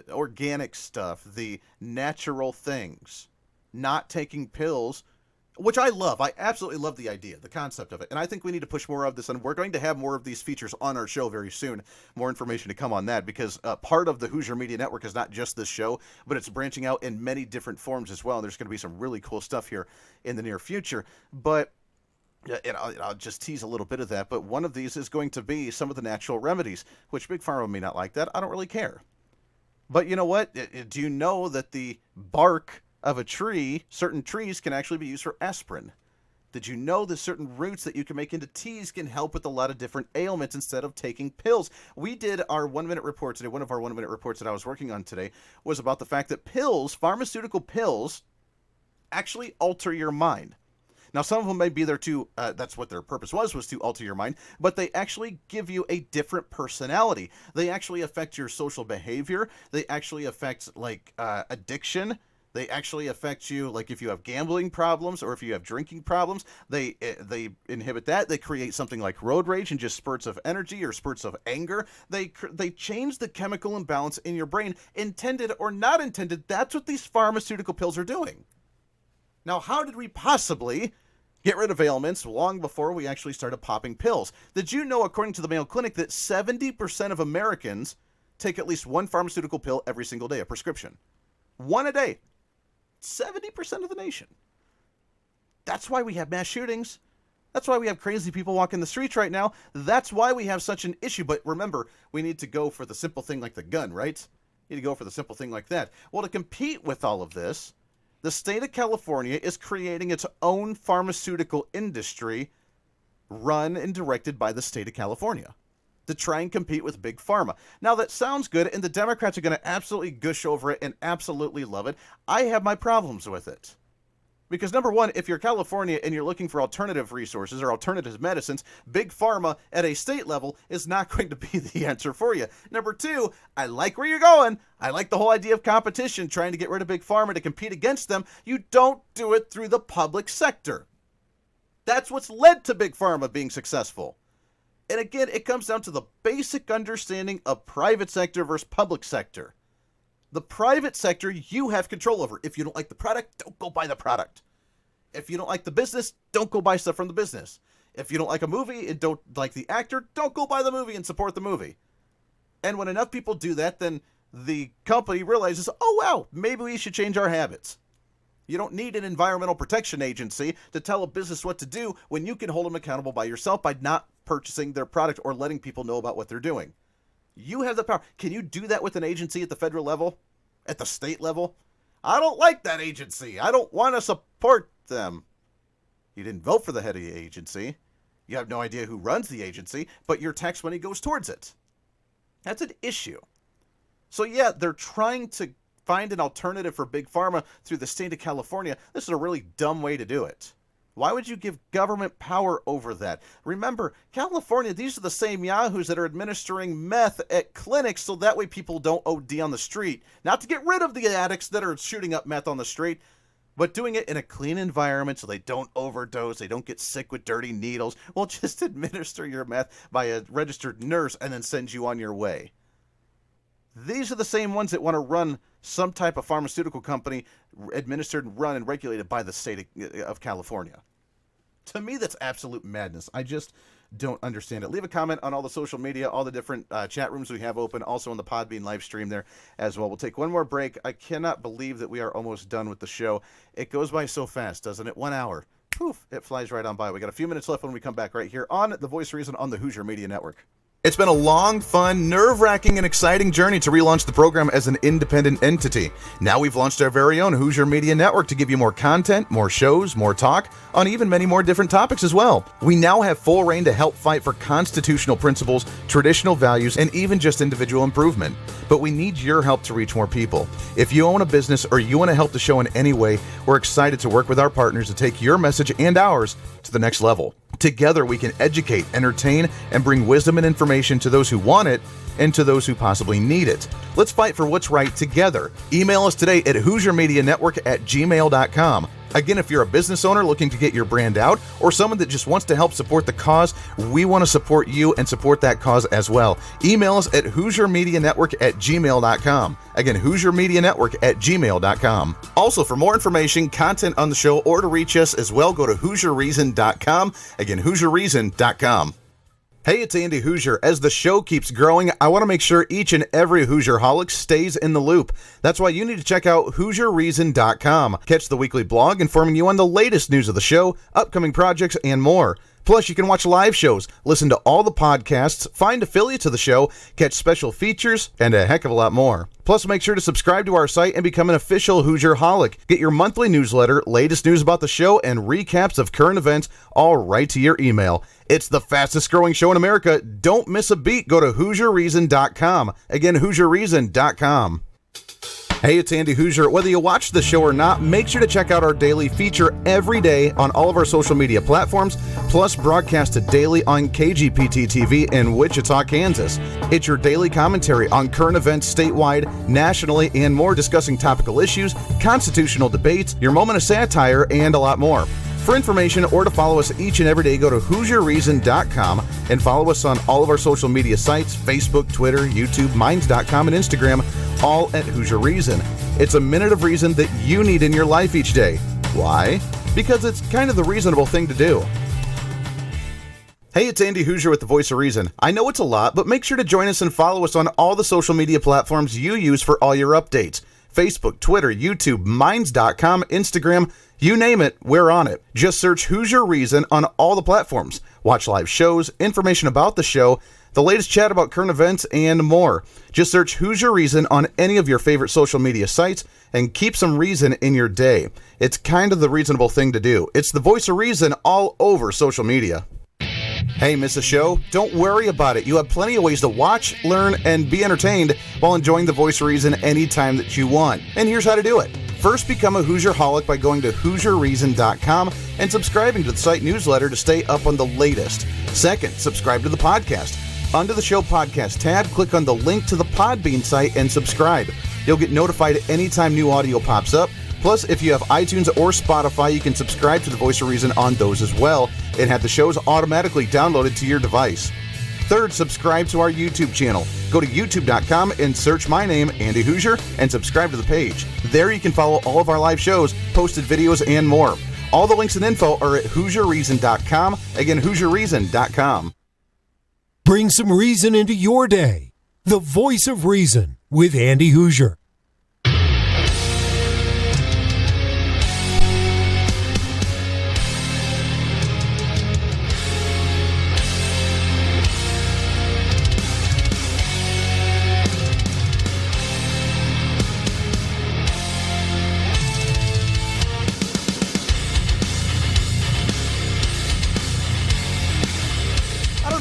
organic stuff, the natural things, not taking pills, which I love. I absolutely love the idea, the concept of it. And I think we need to push more of this, and we're going to have more of these features on our show very soon. More information to come on that, because part of the Hoosier Media Network is not just this show, but it's branching out in many different forms as well. There's going to be some really cool stuff here in the near future. But and I'll just tease a little bit of that, but one of these is going to be some of the natural remedies, which Big Pharma may not like that. I don't really care. But you know what? Do you know that the bark of a tree, certain trees, can actually be used for aspirin? Did you know that certain roots that you can make into teas can help with a lot of different ailments instead of taking pills? We did our 1 minute report today. One of our 1 minute reports that I was working on today was about the fact that pills, pharmaceutical pills, actually alter your mind. Now, some of them may be there to, that's what their purpose was to alter your mind, but they actually give you a different personality. They actually affect your social behavior. They actually affect, like, addiction. They actually affect you, like if you have gambling problems or if you have drinking problems, they inhibit that. They create something like road rage and just spurts of energy or spurts of anger. They change the chemical imbalance in your brain, intended or not intended. That's what these pharmaceutical pills are doing. Now, how did we possibly get rid of ailments long before we actually started popping pills? Did you know, according to the Mayo Clinic, that 70% of Americans take at least one pharmaceutical pill every single day, a prescription? One a day. 70% of the nation. That's why we have mass shootings. That's why we have crazy people walking the streets right now. That's why we have such an issue. But remember, we need to go for the simple thing like the gun, right? We need to go for the simple thing like that. Well, to compete with all of this, the state of California is creating its own pharmaceutical industry run and directed by the state of California to try and compete with Big Pharma. Now, that sounds good, and the Democrats are going to absolutely gush over it and absolutely love it. I have my problems with it. Because, number one, if you're California and you're looking for alternative resources or alternative medicines, Big Pharma at a state level is not going to be the answer for you. Number two, I like where you're going. I like the whole idea of competition, trying to get rid of Big Pharma to compete against them. You don't do it through the public sector. That's what's led to Big Pharma being successful. And again, it comes down to the basic understanding of private sector versus public sector. The private sector, you have control over. If you don't like the product, don't go buy the product. If you don't like the business, don't go buy stuff from the business. If you don't like a movie and don't like the actor, don't go buy the movie and support the movie. And when enough people do that, then the company realizes, oh wow, maybe we should change our habits. You don't need an environmental protection agency to tell a business what to do when you can hold them accountable by yourself by not purchasing their product or letting people know about what they're doing. You have the power. Can you do that with an agency at the federal level? At the state level? I don't like that agency. I don't want to support them. You didn't vote for the head of the agency. You have no idea who runs the agency, but your tax money goes towards it. That's an issue. So yeah, they're trying to find an alternative for Big Pharma through the state of California. This is a really dumb way to do it. Why would you give government power over that? Remember, California, these are the same yahoos that are administering meth at clinics so that way people don't OD on the street. Not to get rid of the addicts that are shooting up meth on the street, but doing it in a clean environment so they don't overdose, they don't get sick with dirty needles. Well, just administer your meth by a registered nurse and then send you on your way. These are the same ones that want to run some type of pharmaceutical company administered and run and regulated by the state of California. To me, that's absolute madness. I just don't understand it. Leave a comment on all the social media, all the different chat rooms we have open, also on the Podbean live stream there as well. We'll take one more break. I cannot believe that we are almost done with the show. It goes by so fast, doesn't it? 1 hour. Poof, it flies right on by. We got a few minutes left when we come back right here on The Voice of Reason on the Hoosier Media Network. It's been a long, fun, nerve-wracking, and exciting journey to relaunch the program as an independent entity. Now we've launched our very own Hoosier Media Network to give you more content, more shows, more talk, on even many more different topics as well. We now have full reign to help fight for constitutional principles, traditional values, and even just individual improvement. But we need your help to reach more people. If you own a business or you want to help the show in any way, we're excited to work with our partners to take your message and ours to the next level. Together we can educate, entertain, and bring wisdom and information to those who want it and to those who possibly need it. Let's fight for what's right together. Email us today at HoosierMediaNetwork@gmail.com. Again, if you're a business owner looking to get your brand out or someone that just wants to help support the cause, we want to support you and support that cause as well. Email us at HoosierMediaNetwork@gmail.com. Again, HoosierMediaNetwork@gmail.com. Also, for more information, content on the show, or to reach us as well, go to HoosierReason.com. Again, HoosierReason.com. Hey, it's Andy Hoosier. As the show keeps growing, I want to make sure each and every Hoosierholic stays in the loop. That's why you need to check out HoosierReason.com. Catch the weekly blog informing you on the latest news of the show, upcoming projects, and more. Plus, you can watch live shows, listen to all the podcasts, find affiliates of the show, catch special features, and a heck of a lot more. Plus, make sure to subscribe to our site and become an official Hoosierholic. Get your monthly newsletter, latest news about the show, and recaps of current events all right to your email. It's the fastest growing show in America. Don't miss a beat. Go to HoosierReason.com. Again, HoosierReason.com. Hey, it's Andy Hoosier. Whether you watch the show or not, make sure to check out our daily feature every day on all of our social media platforms, plus broadcasted daily on KGPT TV in Wichita, Kansas. It's your daily commentary on current events statewide, nationally, and more, discussing topical issues, constitutional debates, your moment of satire, and a lot more. For information or to follow us each and every day, go to HoosierReason.com and follow us on all of our social media sites, Facebook, Twitter, YouTube, Minds.com, and Instagram, all at Hoosier Reason. It's a minute of reason that you need in your life each day. Why? Because it's kind of the reasonable thing to do. Hey, it's Andy Hoosier with the Voice of Reason. I know it's a lot, but make sure to join us and follow us on all the social media platforms you use for all your updates. Facebook, Twitter, YouTube, Minds.com, Instagram, you name it, we're on it. Just search Hoosier Reason on all the platforms. Watch live shows, information about the show, the latest chat about current events, and more. Just search Hoosier Reason on any of your favorite social media sites and keep some reason in your day. It's kind of the reasonable thing to do. It's the Voice of Reason all over social media. Hey, miss a show? Don't worry about it. You have plenty of ways to watch, learn, and be entertained while enjoying the Voice of Reason anytime that you want. And here's how to do it. First, become a Hoosierholic by going to HoosierReason.com and subscribing to the site newsletter to stay up on the latest. Second, subscribe to the podcast. Under the show podcast tab, click on the link to the Podbean site and subscribe. You'll get notified anytime new audio pops up. Plus, if you have iTunes or Spotify, you can subscribe to the Voice of Reason on those as well and have the shows automatically downloaded to your device. Third, subscribe to our YouTube channel. Go to youtube.com and search my name, Andy Hoosier, and subscribe to the page. There you can follow all of our live shows, posted videos, and more. All the links and info are at HoosierReason.com. Again, HoosierReason.com. Bring some reason into your day. The Voice of Reason with Andy Hoosier.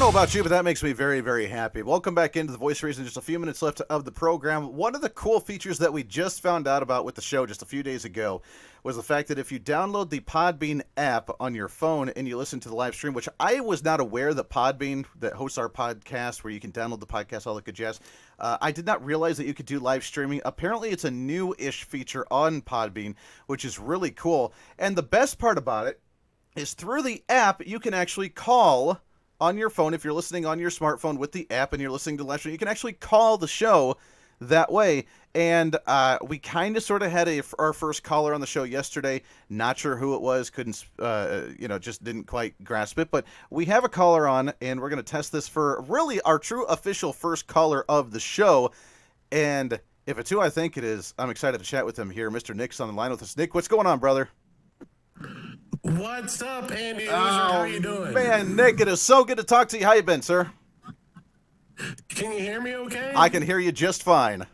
About you, but that makes me very, very happy. Welcome back into the Voice of Reason. Just a few minutes left of the program. One of the cool features that we just found out about with the show just a few days ago was the fact that if you download the Podbean app on your phone and you listen to the live stream, which I was not aware that Podbean, that hosts our podcast, where you can download the podcast, all that good jazz, I did not realize that you could do live streaming. Apparently, it's a new-ish feature on Podbean, which is really cool. And the best part about it is through the app, you can actually call on your phone. If you're listening on your smartphone with the app and you're listening to the live stream, you can actually call the show that way. And we kind of sort of had our first caller on the show yesterday. Not sure who it was. Couldn't, just didn't quite grasp it. But we have a caller on, and we're going to test this for really our true official first caller of the show. And if it's who I think it is, I'm excited to chat with him here. Mr. Nick's on the line with us. Nick, what's going on, brother? What's up, Andy? How are you doing? Man, Nick, it is so good to talk to you. How you been, sir? Can you hear me okay? I can hear you just fine.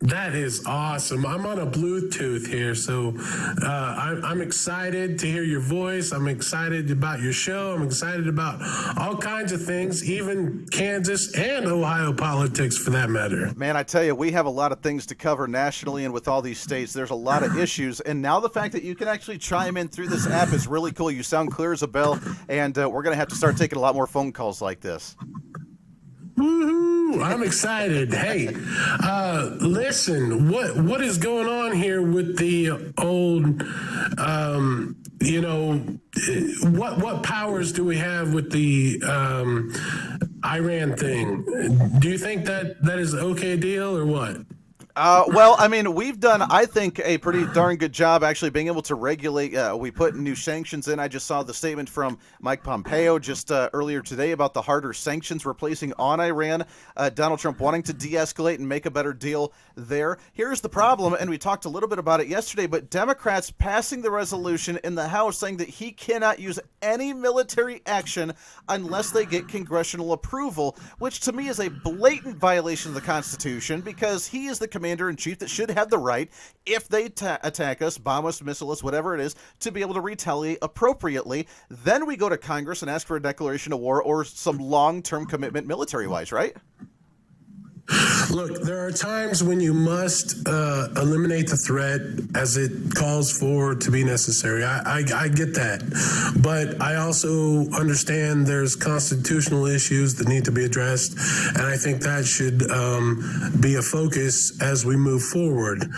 That is awesome. I'm on a Bluetooth here, so I'm excited to hear your voice. I'm excited about your show. I'm excited about all kinds of things, even Kansas and Ohio politics for that matter. Man, I tell you, we have a lot of things to cover nationally and with all these states. There's a lot of issues, and now the fact that you can actually chime in through this app is really cool. You sound clear as a bell, and we're going to have to start taking a lot more phone calls like this. Woohoo! I'm excited. Hey, listen, what is going on here with the old, what powers do we have with the Iran thing? Do you think that is an okay deal or what? Well, I mean, we've done, I think, a pretty darn good job actually being able to regulate. We put new sanctions in. I just saw the statement from Mike Pompeo just earlier today about the harder sanctions we're placing on Iran. Donald Trump wanting to de-escalate and make a better deal there. Here's the problem, and we talked a little bit about it yesterday, but Democrats passing the resolution in the House saying that he cannot use any military action unless they get congressional approval, which to me is a blatant violation of the Constitution because he is the commander-in-chief that should have the right, if they attack us, bomb us, missile us, whatever it is, to be able to retaliate appropriately. Then we go to Congress and ask for a declaration of war or some long-term commitment military-wise, right? Look, there are times when you must eliminate the threat as it calls for to be necessary. I get that. But I also understand there's constitutional issues that need to be addressed, and I think that should be a focus as we move forward.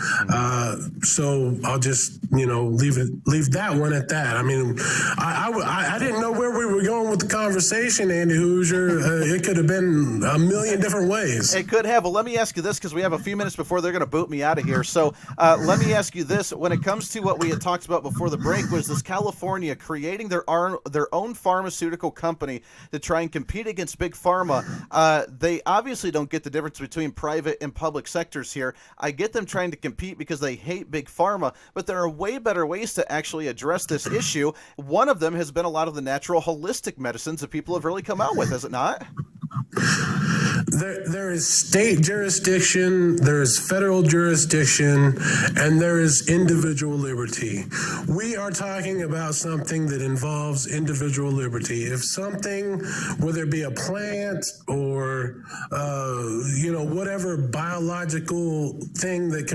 So I'll just, leave that one at that. I mean, I didn't know where we were going with the conversation, Andy Hoosier. It could have been a million different ways. It could have. Well, let me ask you this, because we have a few minutes before they're going to boot me out of here. So let me ask you this. When it comes to what we had talked about before the break, was this California creating their own pharmaceutical company to try and compete against Big Pharma. They obviously don't get the difference between private and public sectors here. I get them trying to compete because they hate Big Pharma, but there are way better ways to actually address this issue. One of them has been a lot of the natural holistic medicines that people have really come out with, has it not? There is state jurisdiction, there is federal jurisdiction, and there is individual liberty. We are talking about something that involves individual liberty. If something, whether it be a plant or, whatever biological thing that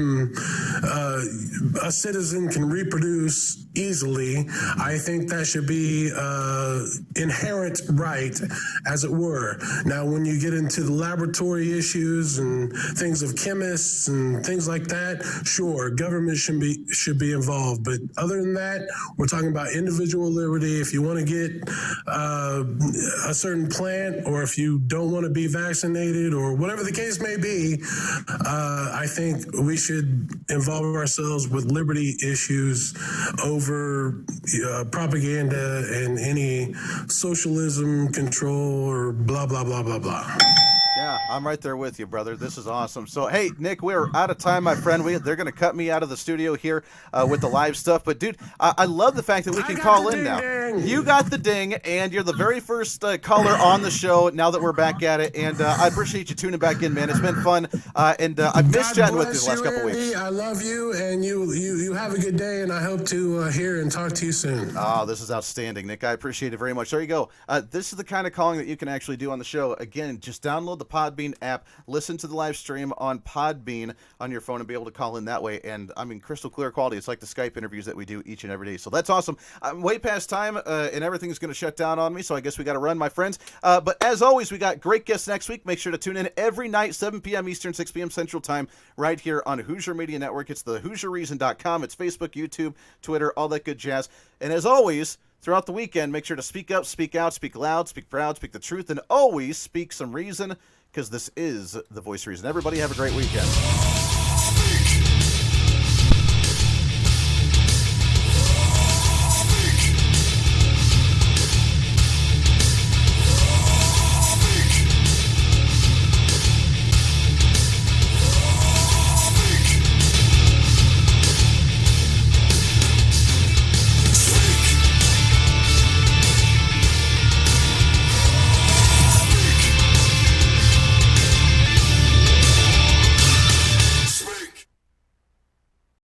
a citizen can reproduce easily, I think that should be inherent right, as it were. Now, when you get into the laboratory issues and things of chemists and things like that, sure, government should be involved. But other than that, we're talking about individual liberty. If you want to get a certain plant, or if you don't want to be vaccinated, or whatever the case may be, I think we should involve ourselves with liberty issues over propaganda and any socialism, control, or blah, blah, blah, blah, blah. Yeah, I'm right there with you, brother. This is awesome. So, hey, Nick, we're out of time, my friend. They're going to cut me out of the studio here with the live stuff. But, dude, I love the fact that we can call in now. You got the ding, and you're the very first caller on the show now that we're back at it. And I appreciate you tuning back in, man. It's been fun. And I've missed chatting with you the last couple weeks. I love you, and you have a good day, and I hope to hear and talk to you soon. Oh, this is outstanding, Nick. I appreciate it very much. There you go. This is the kind of calling that you can actually do on the show. Again, just download the Podbean app, listen to the live stream on Podbean on your phone, and be able to call in that way. And I mean, crystal clear quality. It's like the Skype interviews that we do each and every day. So that's awesome. I'm way past time, and everything's going to shut down on me, so I guess we got to run, my friends. But as always, we got great guests next week. Make sure to tune in every night, 7 p.m. Eastern, 6 p.m. Central Time, right here on Hoosier Media Network. It's the HoosierReason.com. It's Facebook, YouTube, Twitter, all that good jazz. And as always, throughout the weekend, make sure to speak up, speak out, speak loud, speak proud, speak the truth, and always speak some reason, because this is the voice of reason. Everybody have a great weekend.